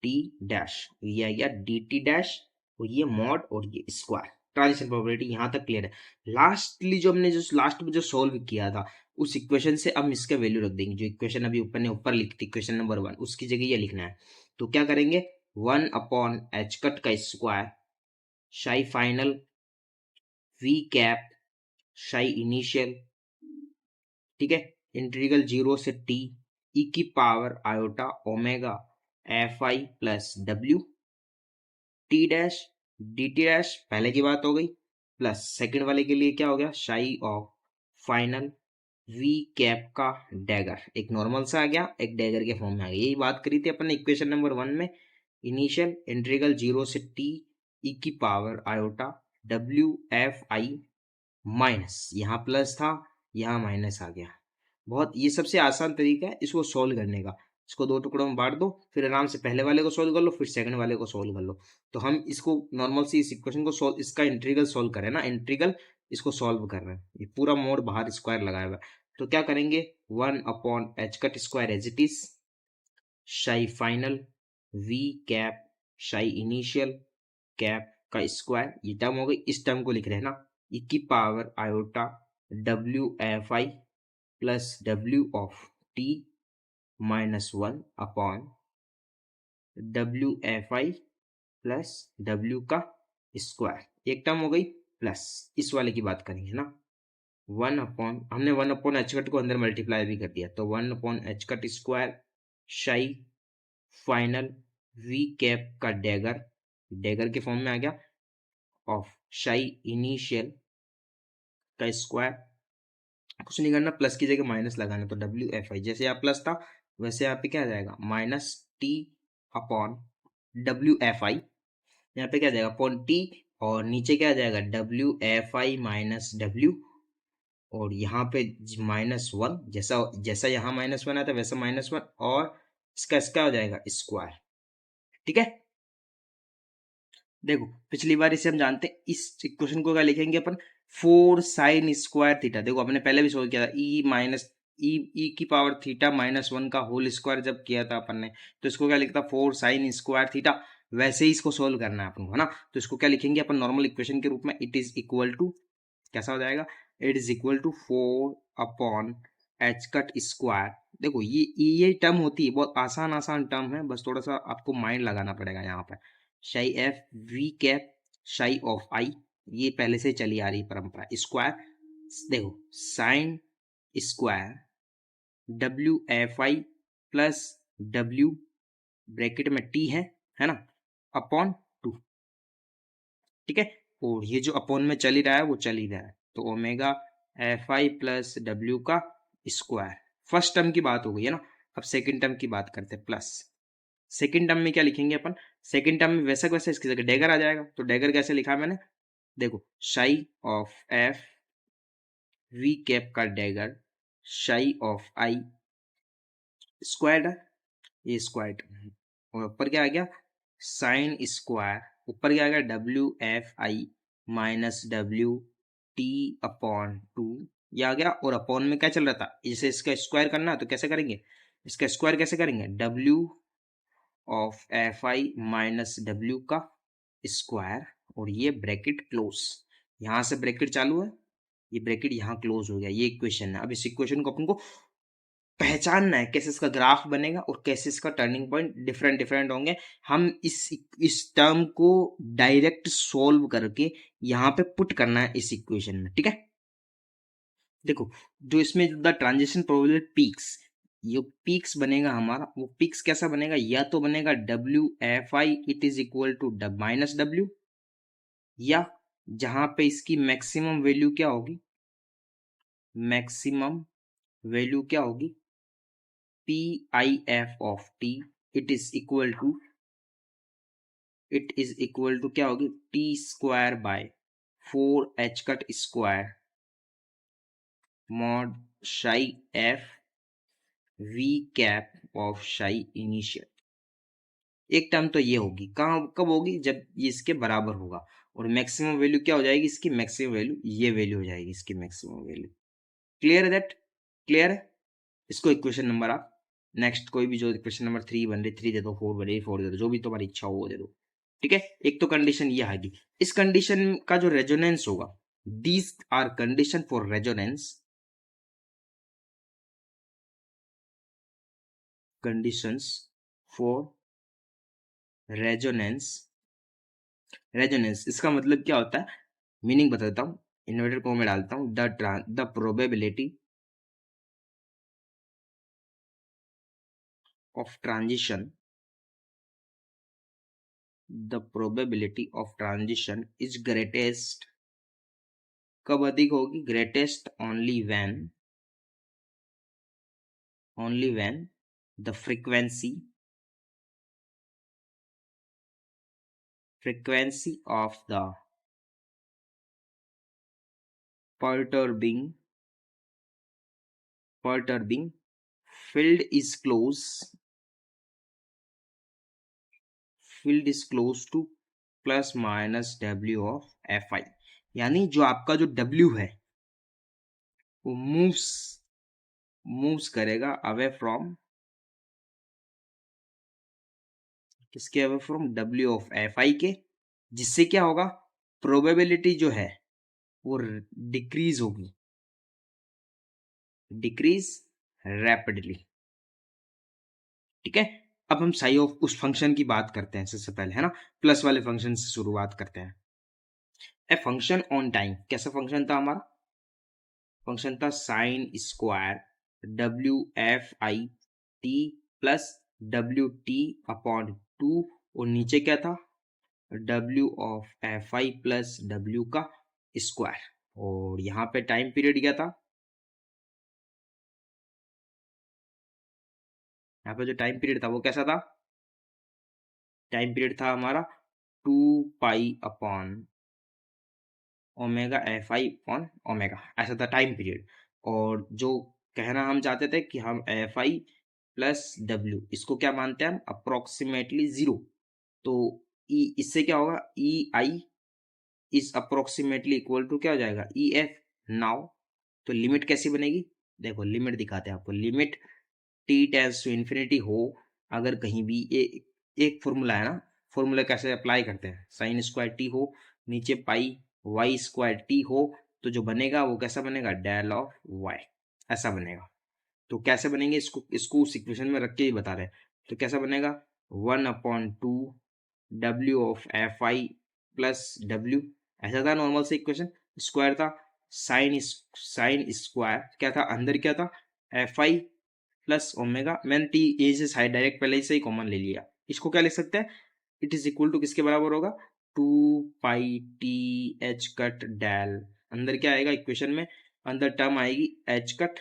T dash, ये आ गया डी टी डैश, और ये मॉड और ये स्क्वायर। ट्रांजिशन प्रोबेबिलिटी यहाँ तक क्लियर है। लास्टली जो हमने जो लास्ट में जो सोल्व किया था, उस इक्वेशन से हम इसका वैल्यू रख देंगे, जो इक्वेशन अभी ऊपर ने ऊपर लिखी थी, इक्वेशन नंबर 1, उसकी जगह ये लिखना है। तो क्या करेंगे, 1 अपॉन एच कट का square psi final V cap psi initial, ठीक है, इंटीग्रल 0 से टी ई की पावर आयोटा ओमेगा एफ आई plus W T dash D T dash, पहले की बात हो गई, प्लस सेकंड वाले के लिए क्या हो गया, psi of final V cap का डैगर, एक नॉर्मल सा आ गया, एक डैगर के फॉर्म में आ गया। यही बात करी थी अपन ने इक्वेशन नंबर 1 में, इनिशियल इंटीग्रल 0 से टी ई की पावर आयोटा डब्ल्यू एफ आई माइनस, यहाँ प्लस था, यहाँ माइनस आ गया। बहुत, ये सबसे आसान तरीका है इसको सोल्व करने का। इसको 2 टुकड़ों में बांट दो, फिर आराम से पहले वाले को सोल्व कर लो, फिर सेकंड वाले को सोल्व कर लो। तो हम इसको नॉर्मल सी इस इक्वेशन को सोल्व, इसका इंटीग्रल सोल्व करें ना, इंटीग्रल इसको सोल्व कर रहे हैं, ये पूरा मोड बाहर स्क्वायर लगाया हुआ है। तो क्या करेंगे, 1 upon H cut square as it is, psi final V cap psi initial cap का स्क्वायर, ये टर्म हो गई, इस टर्म को लिख रहे हैं ना, ई की power iota W F I plus W of T minus 1 upon W F I plus W का स्क्वायर, एक टर्म हो गई, प्लस इस वाले की बात करेंगे ना, 1 अपॉन, हमने 1 अपॉन एच कट को अंदर मल्टीप्लाई भी कर दिया, तो 1 upon H cut square psi final V cap का डैगर, डैगर के फॉर्म में आ गया, ऑफ शाई इनिशियल का स्क्वायर, कुछ नहीं करना, प्लस की जगह माइनस लगाना, तो डब्ल्यू एफ आई, जैसे यहाँ प्लस था वैसे यहाँ पे क्या आ जाएगा, minus T upon W F आई, यहाँ पे क्या आ जाएगा, अपॉन टी, और नीचे क्या आ जाएगा, डब्ल्यू एफ आई माइनस डब्ल्यू, और यहाँ पे -1, जैसा जैसा यहाँ -1 आता है वैसा -1, और इसका हो जाएगा स्क्वायर। ठीक है, देखो पिछली बार इसे हम जानते हैं, इस इक्वेशन को क्या लिखेंगे अपन, 4 साइन स्क्वायर थीटा। देखो आपने पहले भी सोल्व किया था, ई की पावर थीटा -1 का होल स्क्वायर जब किया था अपन ने, तो इसको क्या लिखता, 4 साइन स्क्वायर थीटा। वैसे ही इसको सोल्व करना है अपन को, है ना, तो इसको क्या लिखेंगे अपन नॉर्मल इक्वेशन के रूप में, इट इज इक्वल टू, कैसा हो जाएगा, it is equal to 4 upon H cut square. देखो ये टर्म होती है, बहुत आसान टर्म है, बस थोड़ा सा आपको माइंड लगाना पड़ेगा यहाँ पे, psi F V cap psi of I ये पहले से चली आ रही परंपरा। स्क्वायर देखो sine square WFI plus W bracket में T है ना, अपॉन 2, ठीक है। और ये जो अपॉन में चल ही रहा है वो चल ही रहा है, तो ओमेगा FI प्लस W का स्क्वायर। फर्स्ट टर्म की बात हो गई है ना। अब सेकंड टर्म की बात करते हैं, प्लस सेकंड टर्म में क्या लिखेंगे अपन, सेकंड टर्म में वैसा वैसा इसकी जगह डैगर आ जाएगा। तो डैगर कैसे लिखा मैंने, देखो psi of F V cap का dagger psi of I squared है, ये स्क्वायर्ड। और ऊपर क्या आ गया, साइन स्क्वायर, ऊपर क्या आ गया WFI माइनस WT अपॉन 2, ये आ गया। और अपॉन में क्या चल रहा था, जैसे इसका स्क्वायर करना है तो कैसे करेंगे, इसका स्क्वायर कैसे करेंगे, W of FI minus W का स्क्वायर, और ये ब्रैकेट क्लोज, यहां से ब्रैकेट चालू है, ये ब्रैकेट यहाँ क्लोज हो गया। ये इक्वेशन है। अब इस इक्वेशन को अपन को पहचानना है, कैसे इसका ग्राफ बनेगा और कैसे इसका टर्निंग पॉइंट डिफरेंट डिफरेंट होंगे। हम इस टर्म को डायरेक्ट सोल्व करके यहाँ पे पुट करना है इस इक्वेशन में, ठीक है। देखो जो इसमें द ट्रांजिशन प्रोबेबिलिटी पीक्स, ये पीक्स बनेगा हमारा, वो पीक्स कैसा बनेगा, या तो बनेगा WFI it is equal to minus W, या जहां पे इसकी मैक्सिमम वैल्यू क्या होगी, मैक्सिमम वैल्यू क्या होगी PIF of T it is equal to क्या होगी T square by 4H cut square mod psi F V cap of psi initial. एक टर्म तो ये होगी, कहाँ कब होगी, जब ये इसके बराबर होगा। और मैक्सिमम वैल्यू क्या हो जाएगी इसकी, मैक्सिमम वैल्यू ये वैल्यू हो जाएगी इसकी मैक्सिमम वैल्यू। क्लियर है दैट, क्लियर है। इसको इक्वेशन नंबर आप नेक्स्ट कोई भी जो इक्वेशन नंबर 3 बन रही 3 दे दो, 4 बन रही 4 दे दो, जो भी तुम्हारी इच्छा हो वो दे दो, ठीक है। एक तो कंडीशन ये आएगी, इस कंडीशन का जो रेजोनेंस होगा, these are condition for resonance, conditions for resonance. Resonance इसका मतलब क्या होता है, मीनिंग बता देता हूं, इन्वर्टेड कॉमा में डालता हूं, the probability of transition, the probability of transition is greatest, कब अधिक होगी, greatest only when the frequency of the perturbing field is close to plus minus W of FI। यानी जो आपका जो W है वो मूव्स करेगा अवे फ्रॉम, किसके away from, W of FI के, जिससे क्या होगा, प्रोबेबिलिटी जो है वो डिक्रीज होगी, डिक्रीज रैपिडली, ठीक है। अब हम साई ऑफ उस फंक्शन की बात करते हैं सबसे पहले, है ना, प्लस वाले फंक्शन से शुरुआत करते हैं। ए फंक्शन ऑन टाइम, कैसा फंक्शन था हमारा, फंक्शन था sign square WFI T plus WT upon 2, और नीचे क्या था W of FI plus W का स्क्वायर। और यहाँ पे टाइम पीरियड क्या था, यहाँ पे जो टाइम पीरियड था वो कैसा था, टाइम पीरियड था हमारा 2 pi upon omega FI upon omega, ऐसा था टाइम पीरियड। और जो कहना हम चाहते थे कि हम FI प्लस W इसको क्या मानते हैं हम, अप्रोक्सीमेटली 0। तो इससे क्या होगा, EI is approximately equal to क्या हो जाएगा EF। नाउ तो लिमिट कैसी बनेगी, देखो लिमिट दिखाते हैं आपको, limit T tends to infinity हो, अगर कहीं भी एक फॉर्मूला है ना, फॉर्मूला कैसे अप्लाई करते हैं, साइन स्क्वायर टी हो, नीचे पाई वाई स्क्वायर टी हो, तो जो बनेगा वो कैसा बनेगा, डेल ऑफ वाई, ऐसा बनेगा। तो कैसे बनेंगे, इसको उस इक्वेशन में रख के ही बता रहे हैं। तो कैसा बनेगा, 1/2 W of FI plus W ऐसा था नॉर्मल से इक्वेशन, स्क्वायर था, साइन स्क्वायर क्या था, अंदर क्या था, एफ आई प्लस ओमेगा, मैंने टी ए से साइड डायरेक्ट पहले से ही कॉमन ले लिया, इसको क्या लिख सकते हैं, इट इज इक्वल टू किसके बराबर होगा, 2 pi T H cut del, अंदर क्या आएगा इक्वेशन में, अंदर टर्म आएगी एच कट,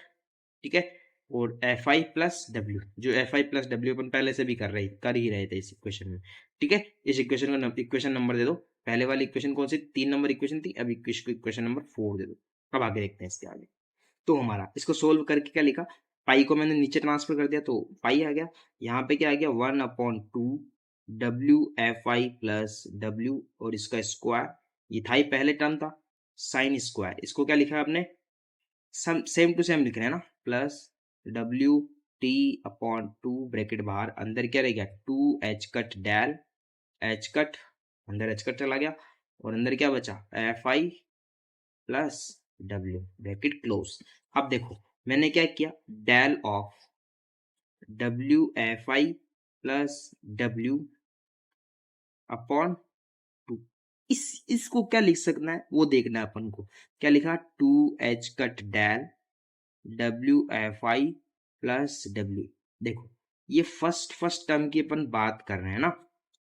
ठीक है, और एफ आई प्लस डब्ल्यू, जो एफ आई प्लस डब्ल्यू अपन पहले से भी कर ही रहे थे इस इक्वेशन में, ठीक है। इस इक्वेशन को इक्वेशन नंबर दे दो, पहले वाली इक्वेशन कौन सी, 3 नंबर इक्वेशन थी, अब इक्वेशन नंबर 4 दे दो। अब आगे देखते हैं इसके आगे। तो हमारा इसको सोल्व करके क्या लिखा, पाई को मैंने नीचे ट्रांसफर कर दिया तो पाई आ गया, यहाँ पे क्या आ गया 1/2 WFI प्लस डब्ल्यू और इसका स्क्वायर, ये था ही पहले टर्म था, साइन स्क्वायर, इसको क्या लिखा है आपने, सेम टू सेम लिख रहे हैं ना, प्लस WT/2 ब्रैकेट बाहर, अंदर क्या रह गया 2H cut del, H cut, अंदर एच कट चला गया, और अंदर क्या बचा FI plus W bracket close. अब देखो मैंने क्या किया, del of WFI plus W upon 2, इसको क्या लिख सकना है वो देखना है अपन को, क्या लिखा 2H cut del WFI plus W. देखो ये फर्स्ट टर्म की अपन बात कर रहे हैं ना,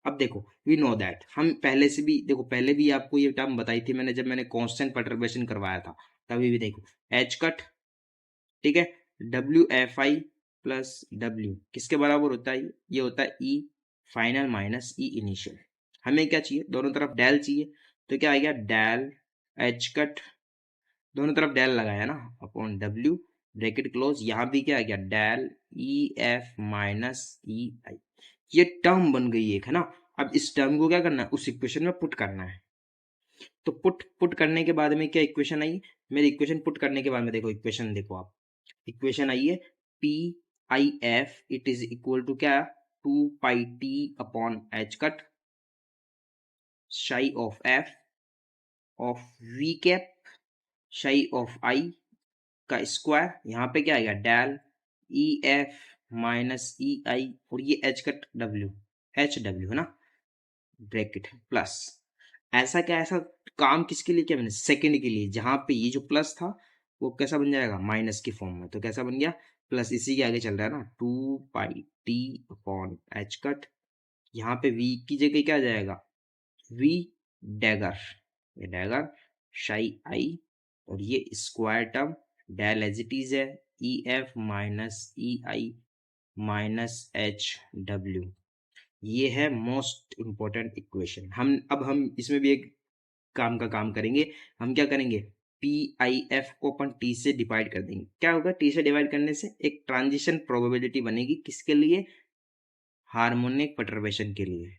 अब देखो वी नो दैट, हम पहले से भी देखो, पहले भी आपको ये टर्म बताई थी मैंने, जब मैंने कांस्टेंट परटर्बेशन करवाया था तभी भी देखो एच कट, ठीक है, WFI प्लस डब्ल्यू किसके बराबर होता है, ये होता है ई फाइनल माइनस ई इनिशियल। हमें क्या चाहिए, दोनों तरफ डेल चाहिए, तो क्या आ गया डेल एच कट, दोनों तरफ डेल लगाया ना, अपॉन डब्ल्यू ब्रैकेट क्लोज, यहाँ भी क्या आ गया del E F minus E आई, ये टर्म बन गई एक है ना। अब इस टर्म को क्या करना है, उस इक्वेशन में पुट करना है, तो पुट करने के बाद में क्या इक्वेशन आई, मेरी इक्वेशन पुट करने के बाद में देखो इक्वेशन देखो आप, इक्वेशन आई है P I F it is equal to क्या, 2 pi T H cut psi of F of V cap psi of I का स्क्वायर, यहाँ पे क्या आएगा del E F minus E I, और ये एच कट डब्ल्यू है ना, ब्रैकेट प्लस, ऐसा क्या, ऐसा काम किसके लिए किया मैंने, सेकंड के लिए, जहां पे ये जो प्लस था वो कैसा बन जाएगा माइनस की फॉर्म में, तो कैसा बन गया प्लस, इसी के आगे चल रहा है ना 2 पाई टी/एच कट, यहाँ पे v की जगह क्या आ जाएगा, v डैगर, ये डैगर शाई आई, और ये square term del as it is है E F minus E I minus H W, ये है मोस्ट इंपॉर्टेंट इक्वेशन। हम इसमें भी एक काम करेंगे, हम क्या करेंगे, पी आई एफ को अपन टी से डिवाइड कर देंगे, क्या होगा टी से डिवाइड करने से एक ट्रांजिशन प्रोबेबिलिटी बनेगी, किसके लिए, हार्मोनिक परटर्बेशन के लिए,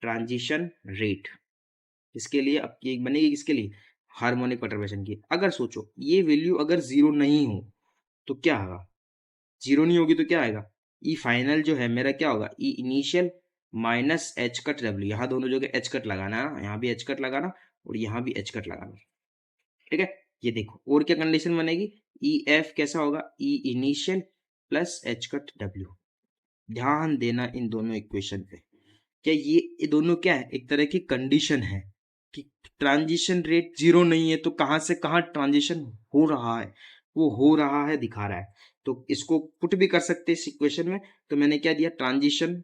ट्रांजिशन रेट, इसके लिए अब ये बनेगी किसके लिए, हार्मोनिक परटर्बेशन की। अगर सोचो ये वैल्यू अगर जीरो नहीं हो तो क्या होगा, जीरो नहीं होगी तो क्या आएगा, ई फाइनल जो है मेरा क्या होगा, ई initial minus H cut W, यहाँ दोनों जगह एच कट लगाना है, यहाँ भी एच कट लगाना और यहाँ भी एच कट लगाना, ठीक है। ये देखो और क्या कंडीशन बनेगी, ई एफ कैसा होगा, ई initial plus H cut W, ध्यान देना इन दोनों इक्वेशन पे, क्या ये दोनों क्या है, एक तरह की कंडीशन है कि ट्रांजिशन रेट जीरो नहीं है तो कहां से कहां ट्रांजिशन हो रहा है, वो हो रहा है दिखा रहा है, तो इसको पुट भी कर सकते हैं इस इक्वेशन में, तो मैंने क्या दिया, ट्रांजिशन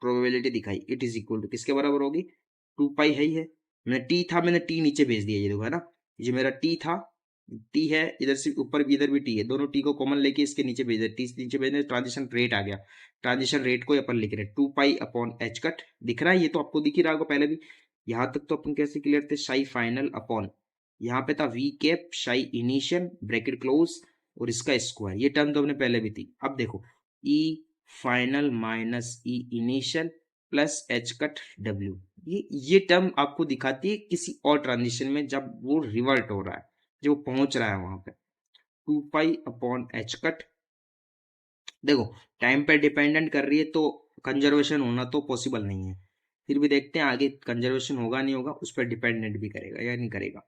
प्रोबेबिलिटी दिखाई, इट इज इक्वल टू किसके बराबर होगी, 2 पाई है ही है, मैंने टी था मैंने टी नीचे भेज दिया, ये देखो है ना, ये मेरा टी था, टी है इधर से ऊपर भी इधर भी टी है, दोनों टी को कॉमन लेके इसके नीचे भेज दिया, टी नीचे भेजने ट्रांजिशन रेट आ गया, ट्रांजिशन रेट को अपन लिख रहे हैं 2 पाई/एच कट, दिख रहा है, ये तो आपको दिख ही रहा होगा पहले भी, यहाँ तक तो अपन कैसे क्लियर थे, शाई फाइनल अपॉन, यहाँ पे था we cap psi initial bracket close और इसका स्क्वायर, ये टर्म तो अपने पहले भी थी। अब देखो E final minus E initial plus H cut W, ये टर्म आपको दिखाती है किसी और ट्रांजिशन में जब वो रिवर्ट हो रहा है, जो पहुंच रहा है वहां पे, 2 पाई/एच कट, देखो टाइम पे डिपेंडेंट कर रही है तो कंजर्वेशन होना तो पॉसिबल नहीं है, फिर भी देखते हैं आगे कंजर्वेशन होगा नहीं होगा, उस पर डिपेंडेंट भी करेगा या नहीं करेगा,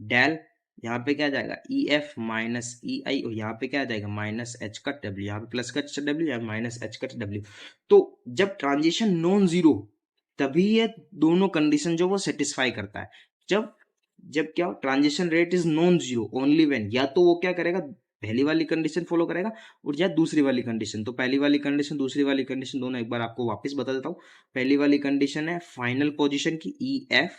डेल यहाँ पे क्या आ जाएगा E F minus E I, और यहाँ पे क्या आ जाएगा माइनस एच कट डब्ल्यू, यहाँ पे प्लस कट डब्ल्यू, यहाँ माइनस एच कट डब्ल्यू, तो जब ट्रांजिशन नॉन जीरो तभी ये दोनों कंडीशन जो वो सेटिस्फाई करता है। जब जब क्या transition rate is non zero only when, या तो वो क्या करेगा, पहली वाली कंडीशन फॉलो करेगा और या दूसरी वाली कंडीशन। तो पहली वाली कंडीशन दूसरी वाली कंडीशन दोनों एक बार आपको वापस बता देता हूँ। पहली वाली कंडीशन है फाइनल पोजीशन की E F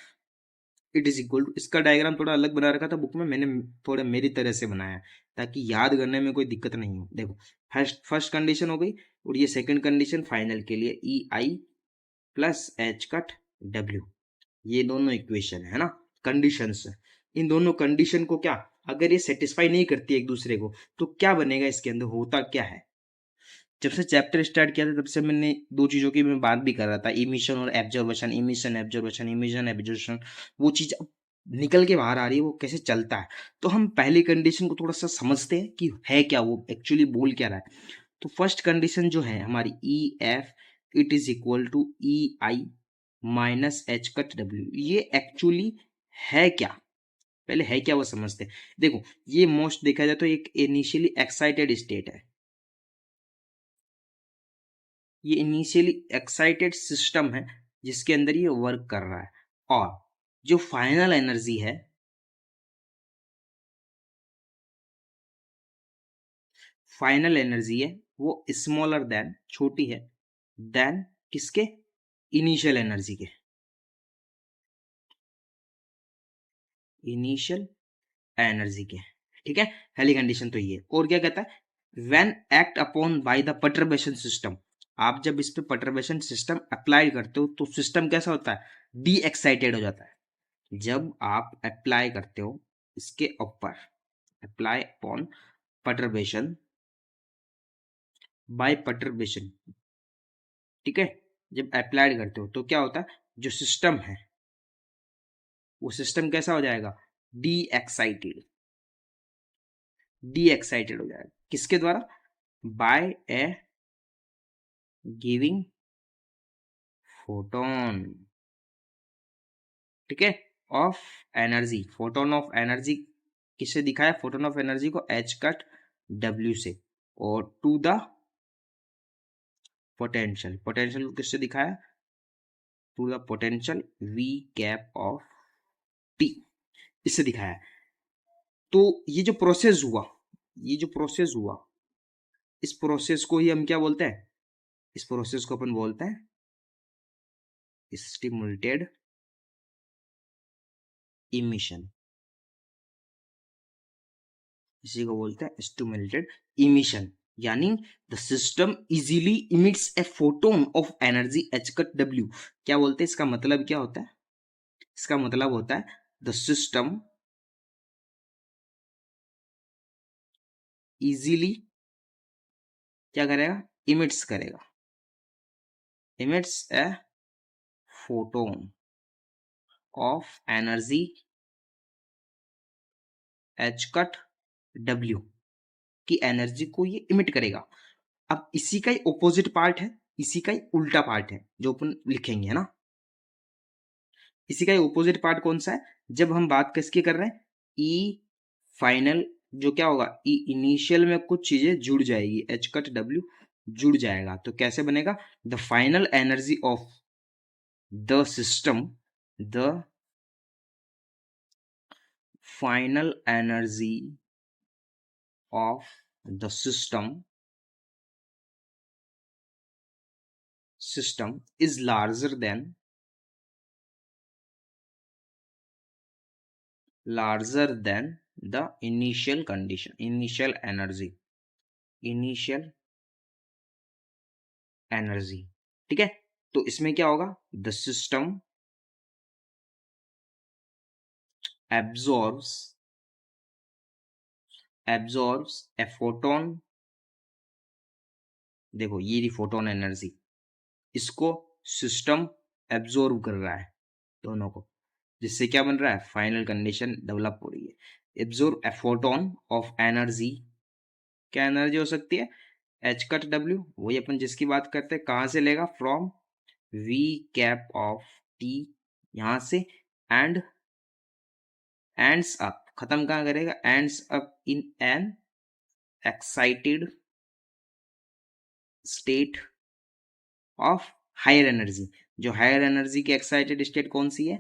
it is equal to, इसका डायग्राम थोड़ा अलग बना रखा था बुक में, मैंने थोड़ा मेरी तरह से बनाया है ताकि याद करने में कोई दिक्कत नहीं हो। देखो फर्स्ट कंडीशन हो गई, और ये सेकंड कंडीशन फाइनल के लिए ई I plus H cut W, ये दोनों इक्वेशन है ना, कंडीशंस। इन दोनों कंडीशन को क्या, अगर ये सेटिस्फाई नहीं करती एक दूसरे को, तो क्या बनेगा, इसके अंदर होता क्या है। जब से चैप्टर स्टार्ट किया था तब से मैंने दो चीजों की मैं बात भी कर रहा था, इमिशन और absorption, emission absorption, emission absorption, वो चीज अब निकल के बाहर आ रही है, वो कैसे चलता है। तो हम पहली कंडीशन को थोड़ा सा समझते हैं कि है क्या, वो एक्चुअली बोल क्या रहा है। तो फर्स्ट कंडीशन जो है हमारी E F it is equal to E I minus H cut W, ये एक्चुअली है क्या, पहले है क्या वो समझते हैं। देखो ये मोस्ट देखा जाए तो एक इनिशियली एक्साइटेड स्टेट है, ये इनिशियली एक्साइटेड सिस्टम है जिसके अंदर ये वर्क कर रहा है, और जो फाइनल एनर्जी है, फाइनल एनर्जी है वो स्मॉलर देन, छोटी है देन किसके, इनिशियल एनर्जी के, इनिशियल एनर्जी के। ठीक है, पहली कंडीशन तो ये। और क्या कहता है, when act upon by the perturbation system, आप जब इस पे परटर्बेशन सिस्टम अप्लाई करते हो तो सिस्टम कैसा होता है, डी एक्साइटेड हो जाता है। जब आप अप्लाई करते हो इसके ऊपर, apply upon perturbation by perturbation, ठीक है, जब अप्लाई करते हो तो क्या होता है, जो सिस्टम है वो सिस्टम कैसा हो जाएगा, डी एक्साइटेड, डी एक्साइटेड हो जाएगा किसके द्वारा, बाय ए गिविंग फोटोन, ठीक है, of energy, photon of energy किससे दिखाया, फोटोन ऑफ एनर्जी को एच कट डब्ल्यू से, और टू द पोटेंशियल, पोटेंशियल को किससे दिखाया, to the potential V cap of T, इससे दिखाया। तो ये जो प्रोसेस हुआ, ये जो प्रोसेस हुआ, इस प्रोसेस को ही हम क्या बोलते हैं, इस प्रोसेस को अपन बोलते हैं स्टिमुलेटेड इमिशन, इसी को बोलते हैं स्टिमुलेटेड इमिशन। यानी the system easily emits A photon of energy H cut W. क्या बोलते हैं, इसका मतलब क्या होता है, इसका मतलब होता है द सिस्टम इजीली क्या करेगा, इमिट्स करेगा, emits A photon of energy H cut W की एनर्जी को ये इमिट करेगा। अब इसी का ही ऑपोजिट पार्ट है, इसी का ही उल्टा पार्ट है जो अपन लिखेंगे, है ना। इसी का ही ऑपोजिट पार्ट कौन सा है, जब हम बात किसकी कर रहे हैं, ई फाइनल, जो क्या होगा, ई इनिशियल में कुछ चीजें जुड़ जाएगी, एच कट डब्ल्यू जुड़ जाएगा, तो कैसे बनेगा, the final energy of the system, the final energy of the system is larger than the initial condition, initial energy, ठीक है। तो इसमें क्या होगा, the system absorbs a photon, देखो ये रही फोटोन एनर्जी, इसको सिस्टम एब्जॉर्ब कर रहा है दोनों को, जिससे क्या बन रहा है, फाइनल कंडीशन डेवलप हो रही है। Absorb A photon of energy, क्या एनर्जी हो सकती है, एच कट डब्ल्यू, वही अपन जिसकी बात करते हैं, कहां से लेगा, from V cap of T, यहां से, एंड एंड्स अप, खत्म कहां करेगा, ends up in an excited state of higher energy. जो हायर एनर्जी की एक्साइटेड स्टेट कौन सी है,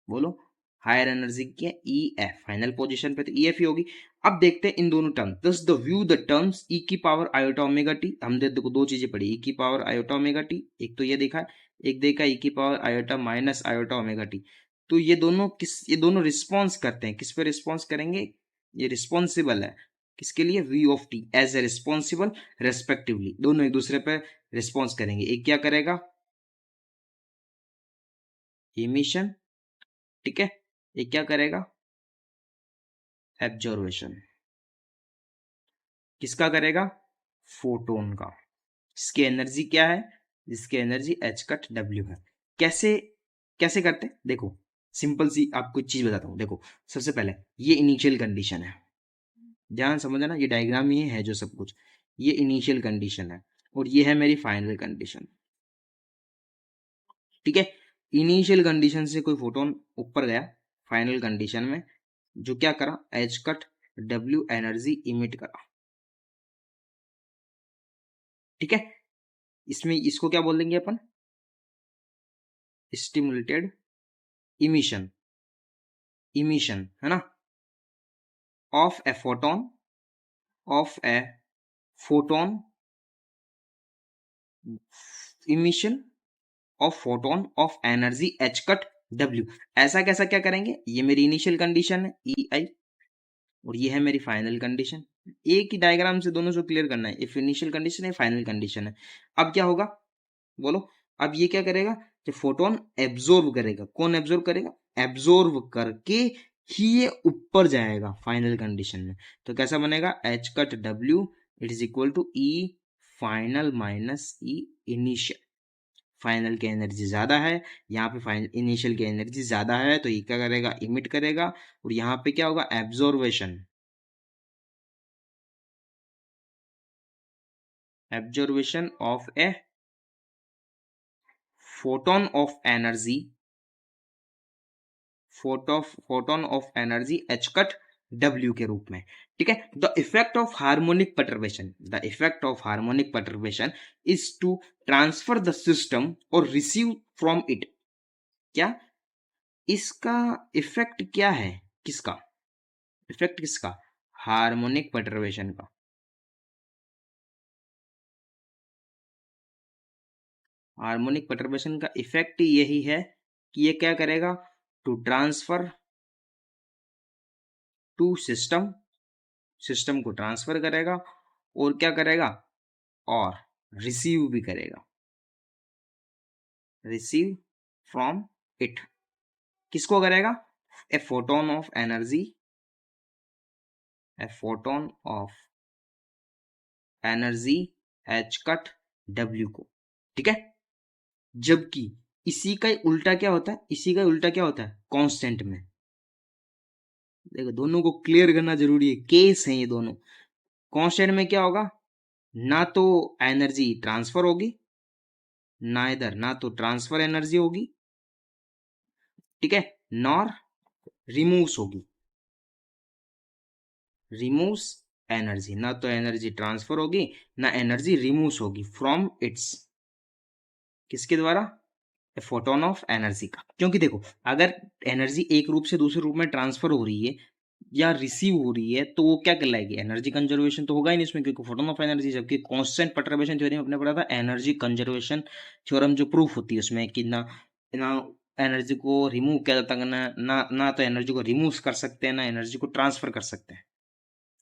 बोलो, हायर एनर्जी की है ई एफ, फाइनल पोजीशन पे तो ई एफ ही होगी। अब देखते हैं इन दोनों टर्म, दस द व्यू द टर्म्स ई की पावर आयोटा ओमेगा टी, हमने देखो दो चीजें पढ़ी, ई की पावर आयोटा ओमेगा टी, एक तो ये देखा है, एक देखा ई की power iota minus iota omega T. तो ये दोनों ये दोनों रिस्पॉन्स करते हैं, किस पे रिस्पॉन्स करेंगे, ये रिस्पॉन्सिबल है किसके लिए, V of T as a responsible respectively, दोनों एक दूसरे पे रिस्पॉन्स करेंगे। एक क्या करेगा, इमिशन, ठीक है, एक क्या करेगा, एब्जॉर्वेशन, किसका करेगा, फोटोन का। इसकी एनर्जी क्या है, इसकी एनर्जी एच कट डब्ल्यू है। कैसे कैसे करते हैं, देखो सिंपल सी आपको एक चीज बताता हूँ। देखो सबसे पहले ये इनिशियल कंडीशन है, ध्यान समझना, ये डायग्राम ही है जो सब कुछ, ये इनिशियल कंडीशन है और ये है मेरी फाइनल कंडीशन, ठीक है। इनिशियल कंडीशन से कोई फोटोन ऊपर गया फाइनल कंडीशन में, जो क्या करा, H cut W energy emit करा, ठीक है। इसमें इसको क्या बोल देंगे अपन, स्टिमुलेटेड इमिशन, इमिशन है ना, of a photon, of a photon, emission of photon of energy H cut W. ऐसा कैसा क्या करेंगे, ये मेरी इनिशियल कंडीशन है ई आई, और ये है मेरी फाइनल कंडीशन। एक ही डायग्राम से दोनों को क्लियर करना है, इफ इनिशियल कंडीशन है फाइनल कंडीशन है। अब क्या होगा, बोलो, अब ये क्या करेगा, जो फोटोन एब्जॉर्ब करेगा, कौन एब्जॉर्ब करेगा, एब्जॉर्ब करके ही ये ऊपर जाएगा फाइनल कंडीशन में। तो कैसा बनेगा, H cut W it is equal to E final minus E initial. Final की एनर्जी ज्यादा है, यहाँ पे फाइनल इनिशियल की एनर्जी ज्यादा है, तो ये क्या करेगा, इमिट करेगा, और यहाँ पे क्या होगा, absorption, absorption of a photon of energy, photon of energy H cut W के रूप में, ठीक है। The effect of harmonic perturbation, the effect of harmonic perturbation is to transfer the system और रिसीव फ्रॉम इट, क्या, इसका इफेक्ट क्या है, किसका इफेक्ट, किसका, हार्मोनिक परटर्बेशन का। हार्मोनिक परटर्बेशन का इफेक्ट यही है कि ये क्या करेगा, to transfer to system, system को ट्रांसफर करेगा, और क्या करेगा, और रिसीव भी करेगा, रिसीव फ्रॉम इट, किसको करेगा, ए photon of energy, A photon of energy H cut W को, ठीक है। जबकि इसी का उल्टा क्या होता है, इसी का उल्टा क्या होता है, कांस्टेंट में। देखो दोनों को क्लियर करना जरूरी है, केस है ये दोनों। कांस्टेंट में क्या होगा, ना तो एनर्जी ट्रांसफर होगी, ना इधर ना तो ट्रांसफर एनर्जी होगी, ठीक है, नॉर रिमूव्स होगी, रिमूव्स एनर्जी, ना तो एनर्जी ट्रांसफर होगी ना एनर्जी रिमूव्स होगी फ्रॉम इट्स, किसके द्वारा, फोटोन ऑफ एनर्जी का। क्योंकि देखो अगर एनर्जी एक रूप से दूसरे रूप में ट्रांसफर हो रही है या रिसीव हो रही है, तो वो क्या कहलाएगी, एनर्जी कंजर्वेशन तो होगा ही नहीं इसमें, क्योंकि फोटोन ऑफ एनर्जी। जबकि कांस्टेंट परटर्बेशन थ्योरी में अपने पढ़ा था एनर्जी कंजर्वेशन थ्योरम, जो प्रूफ होती है उसमें कि ना ना एनर्जी को रिमूव किया जाता है, ना तो एनर्जी को रिमूव कर सकते हैं, ना एनर्जी को ट्रांसफर कर सकते हैं।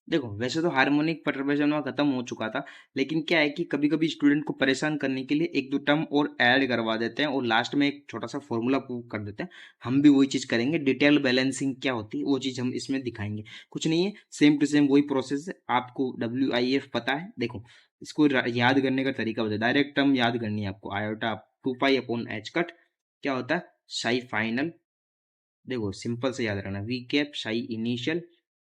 देखो वैसे तो हार्मोनिक परटर्बेशन वहाँ खत्म हो चुका था, लेकिन क्या है कि कभी कभी स्टूडेंट को परेशान करने के लिए एक दो टर्म और ऐड करवा देते हैं, और लास्ट में एक छोटा सा फॉर्मूला प्रूव कर देते हैं। हम भी वही चीज करेंगे, डिटेल बैलेंसिंग क्या होती है वो चीज हम इसमें दिखाएंगे। कुछ नहीं है, सेम टू सेम वही प्रोसेस है। आपको WIF पता है, देखो इसको याद करने का तरीका बताए, डायरेक्ट टर्म याद करनी है आपको, iota 2 pi upon H cut क्या होता है, साई फाइनल। देखो सिंपल से याद रखना, V cap psi initial,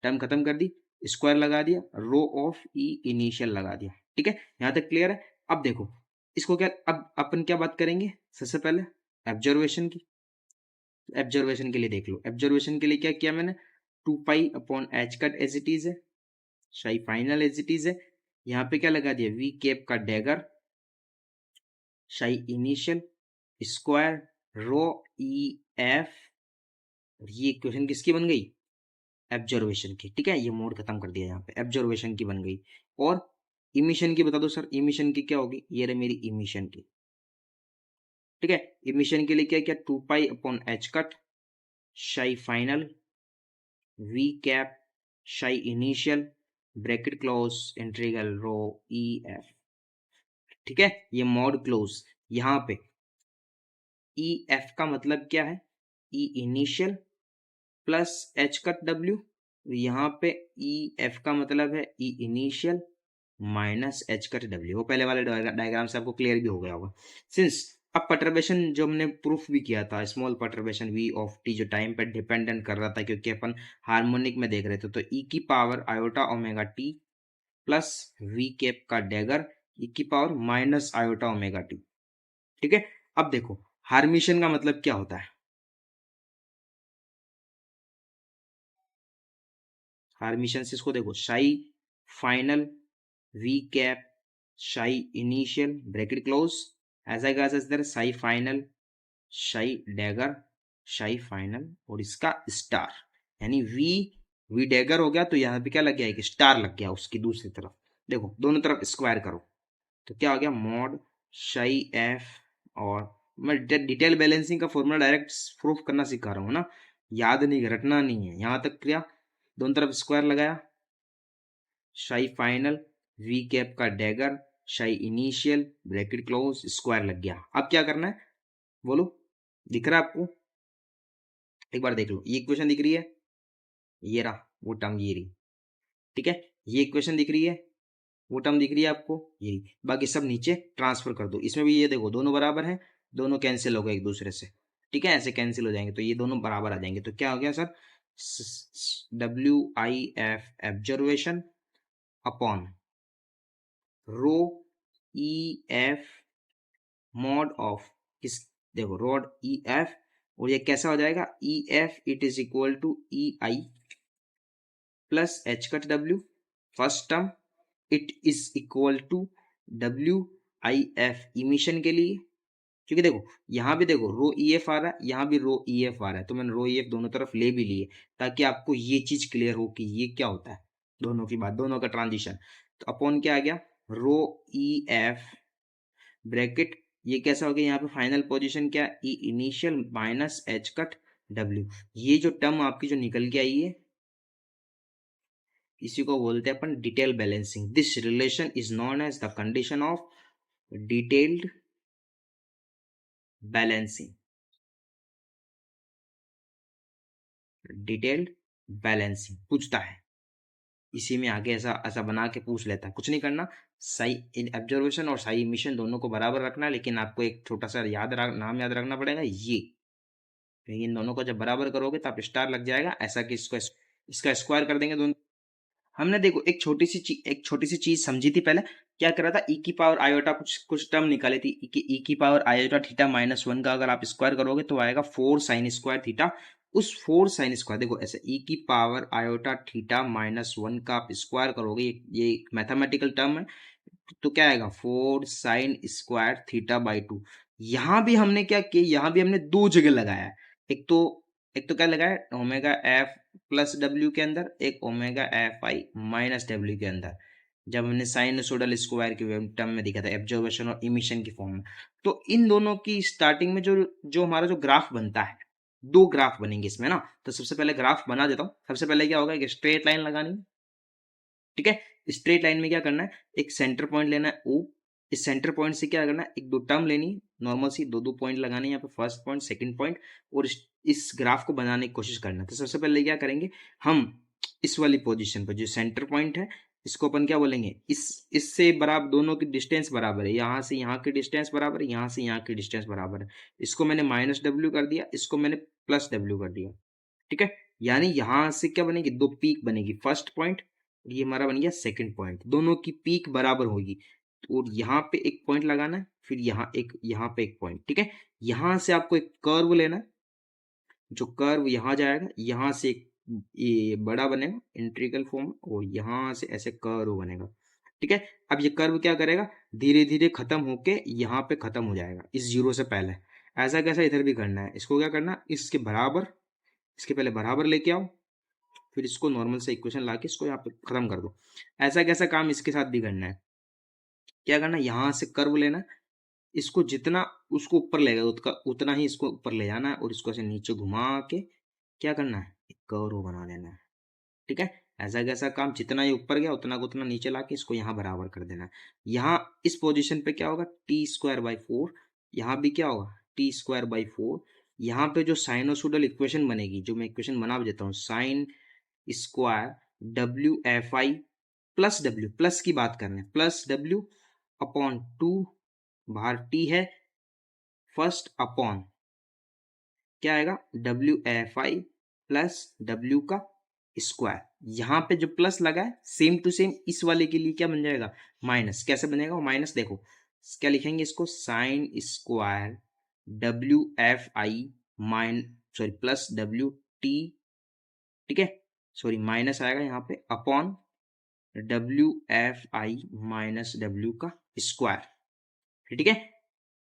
term खत्म कर दी, स्क्वायर लगा दिया, रो ऑफ ई इनिशियल लगा दिया, ठीक है। यहां तक क्लियर है। अब देखो इसको क्या, अब अपन क्या बात करेंगे, सबसे पहले एब्जर्वेशन की। एब्जर्वेशन के लिए देख लो, एब्जर्वेशन के लिए क्या किया मैंने, 2 pi upon H cut as it is है, psi final as it is है। यहाँ पे क्या लगा दिया, वी कैप का डैगर, साई इनिशियल, स्क्वायर रो ई एफ, ये इक्वेशन किसकी बन गई, एब्जर्वेशन की, ठीक है, ये मोड खत्म कर दिया यहाँ पे, एब्जर्वेशन की बन गई। और इमिशन की बता दो सर, इमिशन की क्या होगी, ये रही मेरी इमिशन की, ठीक है, इमिशन के लिए क्या क्या, 2π/h शाई final V cap psi initial bracket close integral रो ई एफ, ठीक है, ये मॉड क्लोज। यहाँ पे ई एफ का मतलब क्या है, ई initial plus H cut W, यहाँ पे ई एफ का मतलब है ई initial minus H cut W, वो पहले वाले डायग्राम से आपको क्लियर भी हो गया होगा। सिंस अब परटर्बेशन जो हमने प्रूफ भी किया था, small perturbation V of T जो टाइम पे डिपेंडेंट कर रहा था, क्योंकि अपन हार्मोनिक में देख रहे थे, तो ई की power iota omega t plus v cap का डैगर ई की power minus iota omega t, ठीक है। अब देखो हार्मिशन का मतलब क्या होता है, हार्मिशन से इसको देखो, शाई final V cap psi initial bracket close, ऐसा क्या इधर शाई फाइनल शाई डैगर शाई फाइनल और इसका स्टार, यानी वी वी डैगर हो गया, तो यहाँ पे क्या लग गया, एक स्टार लग गया उसकी दूसरी तरफ, देखो दोनों तरफ स्क्वायर करो, तो क्या हो गया, मॉड शाई एफ। और मैं डिटेल बैलेंसिंग का फॉर्मूला डायरेक्ट प्रूफ करना सिखा रहा हूँ ना, याद नहीं, रटना नहीं है, यहाँ तक किया, दोनों तरफ स्क्वायर लगाया, शाई फाइनल वी कैप का डैगर शाई इनिशियल ब्रैकेट क्लोज स्क्वायर लग गया। अब क्या करना है बोलो, दिख रहा है आपको, एक बार देख लो, ये इक्वेशन दिख रही है, ये रहा वो टर्म, ये रही, ठीक है, ये इक्वेशन दिख रही है, वो टर्म दिख रही है आपको, ये रही, बाकी सब नीचे ट्रांसफर कर दो, इसमें भी ये देखो दोनों बराबर है, दोनों कैंसिल हो गए एक दूसरे से, ठीक है, ऐसे कैंसिल हो जाएंगे, तो ये दोनों बराबर आ जाएंगे, तो क्या हो गया sir, WIF observation upon rho E F mod of किस, देखो रोड ई एफ, और ये कैसा हो जाएगा, E F it is equal to E I plus H cut W, first term, it is equal to W I F emission के लिए, क्योंकि देखो यहाँ भी देखो रो ई एफ आ रहा है, यहाँ भी रो ई एफ आ रहा है, तो मैंने रो ई एफ दोनों तरफ ले भी लिए, ताकि आपको ये चीज क्लियर हो कि ये क्या होता है, दोनों की बात, दोनों का ट्रांजिशन, तो अपॉन क्या आ गया, रो ई एफ ब्रैकेट, ये कैसा हो गया, यहाँ पे फाइनल पोजीशन क्या, ई initial minus H cut W, ये जो टर्म आपकी जो निकल के आई है, इसी को बोलते हैं अपन detail balancing. This relation is known as the condition of detailed balancing, detailed balancing पूछता है, इसी में आगे ऐसा ऐसा बना के पूछ लेता है, कुछ नहीं करना, सही ऑब्जर्वेशन और सही इमिशन दोनों को बराबर रखना, लेकिन आपको एक छोटा सा नाम याद रखना पड़ेगा, ये इन दोनों को जब बराबर करोगे तो आप स्टार लग जाएगा, ऐसा कि इसको इसका स्क्वायर कर देंगे दोनों। हमने देखो एक छोटी सी चीज समझी थी पहले, क्या कर रहा था, ई की पावर आयोटा कुछ कुछ टर्म निकाली थी, ई की पावर आयोटा थीटा -1 का अगर आप स्क्वायर करोगे तो आएगा 4 साइन स्क्वायर थीटा, उस 4 साइन स्क्वायर, देखो ऐसे ई की पावर आयोटा थीटा -1 का आप स्क्वायर करोगे, ये मैथमेटिकल टर्म है, तो क्या आएगा 4 साइन स्क्वायर थीटा बाई 2। यहां भी हमने क्या किया, यहां भी हमने दो जगह लगाया है, एक तो एक तो क्या लगाया ओमेगा एफ प्लस डब्ल्यू के अंदर, एक ओमेगा एफ आई माइनस डब्ल्यू के अंदर, जब हमने साइनसोइडल स्क्वायर के टर्म में दिखा था एब्जॉर्बेशन और इमिशन की फॉर्म में। तो इन दोनों की स्टार्टिंग में जो जो हमारा जो ग्राफ बनता है, दो ग्राफ बनेंगे इसमें ना, तो सबसे पहले ग्राफ बना देता हूँ। सबसे पहले क्या होगा, एक स्ट्रेट लाइन लगानी, ठीक है, स्ट्रेट लाइन में क्या करना है, एक सेंटर पॉइंट लेना है ओ, इस सेंटर पॉइंट से क्या करना है, एक दो टर्म लेनी है नॉर्मल सी, दो दो पॉइंट लगाने हैं यहाँ पे, फर्स्ट पॉइंट सेकंड पॉइंट, और इस ग्राफ को बनाने की कोशिश करना है। तो सबसे पहले क्या करेंगे हम, इस वाली पोजीशन पर जो सेंटर पॉइंट है, इसको अपन क्या बोलेंगे, इससे बराबर, दोनों की डिस्टेंस बराबर है, यहाँ से यहाँ की डिस्टेंस बराबर है, यहाँ से यहाँ की डिस्टेंस बराबर है, इसको मैंने माइनस डब्ल्यू कर दिया, इसको मैंने प्लस डब्ल्यू कर दिया, ठीक है, यानी यहां से क्या बनेगी, दो पीक बनेगी, फर्स्ट पॉइंट, ये हमारा बन गया सेकंड पॉइंट, दोनों की पीक बराबर होगी, और यहाँ पे एक पॉइंट लगाना है, फिर यहाँ पे एक पॉइंट, ठीक है, यहां से आपको एक कर्व लेना है, जो कर्व यहाँ जाएगा, यहाँ से एक ये बड़ा बनेगा इंट्रीगल फॉर्म, और यहाँ से ऐसे कर्व बनेगा, ठीक है। अब ये कर्व क्या करेगा, धीरे धीरे खत्म होके यहाँ पे खत्म हो जाएगा इस जीरो से पहले, ऐसा कैसा इधर भी करना है, इसको क्या करना है, इसके बराबर, इसके पहले बराबर लेके आओ, फिर इसको नॉर्मल से इक्वेशन लाके इसको यहाँ पे खत्म कर दो। ऐसा कैसा काम इसके साथ भी करना है, क्या करना है, यहाँ से कर्व लेना, इसको जितना उसको ऊपर ले गया उतना ही इसको ऊपर ले जाना है, और इसको ऐसे नीचे घुमा के क्या करना है, एक कर्व बना लेना है। ठीक है, ऐसा कैसा काम, जितना ये ऊपर गया उतना को उतना नीचे लाके इसको यहाँ बराबर कर देना है। यहाँ इस पोजीशन पे क्या होगा, टी स्क्वायर बाई 4, यहाँ भी क्या होगा, टी स्क्वायर बाई 4। यहाँ पे जो साइनोसोडल इक्वेशन बनेगी, जो मैं इक्वेशन बना देता हूँ, साइन स्क्वायर डब्ल्यू एफ आई प्लस डब्ल्यू, प्लस की बात कर रहे हैं, प्लस डब्ल्यू अपॉन 2, बाहर टी है, फर्स्ट अपॉन क्या आएगा, डब्ल्यू एफ आई प्लस डब्ल्यू का स्क्वायर। यहाँ पे जो प्लस लगा है सेम टू सेम इस वाले के लिए क्या बन जाएगा, माइनस। कैसे बनेगा वो माइनस, देखो क्या लिखेंगे इसको, साइन स्क्वायर डब्ल्यू एफ आई mine sorry plus W T, ठीक है, सॉरी माइनस आएगा यहाँ पे, अपॉन डब्ल्यू एफ आई माइनस डब्ल्यू का स्क्वायर, ठीक है,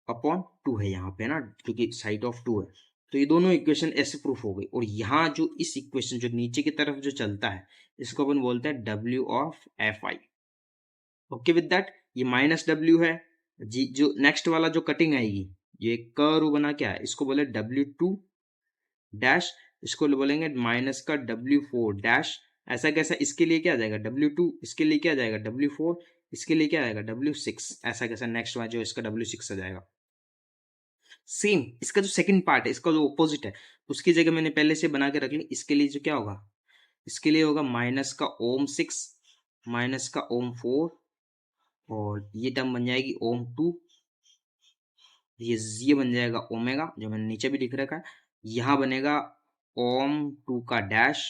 अपॉन 2 है यहाँ पे ना, क्योंकि साइड ऑफ 2 है। तो ये दोनों इक्वेशन ऐसे प्रूफ हो गई। और यहाँ जो इस इक्वेशन जो नीचे की तरफ जो चलता है, इसको अपन बोलते हैं W of F I. Okay with that, ये माइनस डब्ल्यू है जी। जो नेक्स्ट वाला जो कटिंग आएगी, ये कर्व बना क्या है, इसको बोले W2 डैश, इसको बोलेंगे माइनस का W4 डैश। ऐसा कैसा, इसके लिए क्या आ जाएगा W2, इसके लिए क्या आ जाएगा W4, इसके लिए क्या आएगा W6। ऐसा कैसा नेक्स्ट वाला जो इसका W6 आ जाएगा। सेम इसका जो सेकंड पार्ट है, इसका जो ऑपोजिट है, उसकी जगह मैंने पहले से बना के रख ली। इसके लिए जो क्या होगा, इसके लिए होगा माइनस का ओम 6 माइनस का ओम 4, और ये टर्म बन जाएगी ओम 2, ये बन जाएगा ओमेगा, जो मैंने नीचे भी लिख रखा है। यहाँ बनेगा ओम 2 का डैश,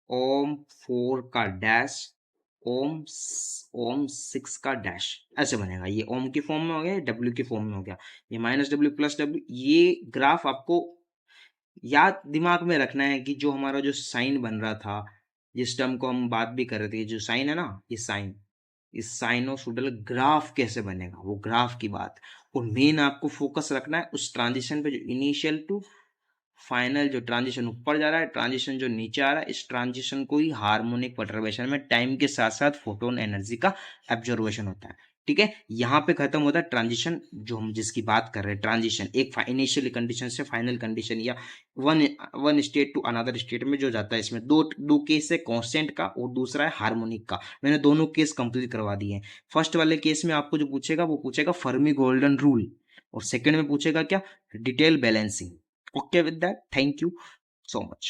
ओम 4 का डैश, ओम 6 का डैश, ऐसे बनेगा। ये ओम की फॉर्म में हो गया, डब्ल्यू की फॉर्म में हो गया, ये माइनस डब्ल्यू प्लस डब्ल्यू। ये ग्राफ आपको याद दिमाग में रखना है कि जो हमारा जो साइन बन रहा था, जिस टर्म को हम बात भी कर रहे थे, जो साइन है ना, ये साइन, इस साइनोसोडल ग्राफ कैसे बनेगा, वो ग्राफ की बात। और मेन आपको फोकस रखना है उस ट्रांजिशन पे, जो इनिशियल टू फाइनल, जो ट्रांजिशन ऊपर जा रहा है, ट्रांजिशन जो नीचे आ रहा है, इस ट्रांजिशन को ही हार्मोनिक परटर्बेशन में टाइम के साथ साथ फोटोन एनर्जी का एब्जॉर्वेशन होता है। ठीक है, यहाँ पे खत्म होता है ट्रांजिशन, जो हम जिसकी बात कर रहे हैं, ट्रांजिशन एक इनिशियल कंडीशन से फाइनल कंडीशन, या one state to another state में जो जाता है। इसमें दो केस है, कांस्टेंट का और दूसरा है हार्मोनिक का। मैंने दोनों केस कंप्लीट करवा दिए हैं। फर्स्ट वाले केस में आपको जो पूछेगा वो पूछेगा फर्मी गोल्डन रूल, और सेकंड में पूछेगा क्या, detail balancing. Okay with that, thank you so much.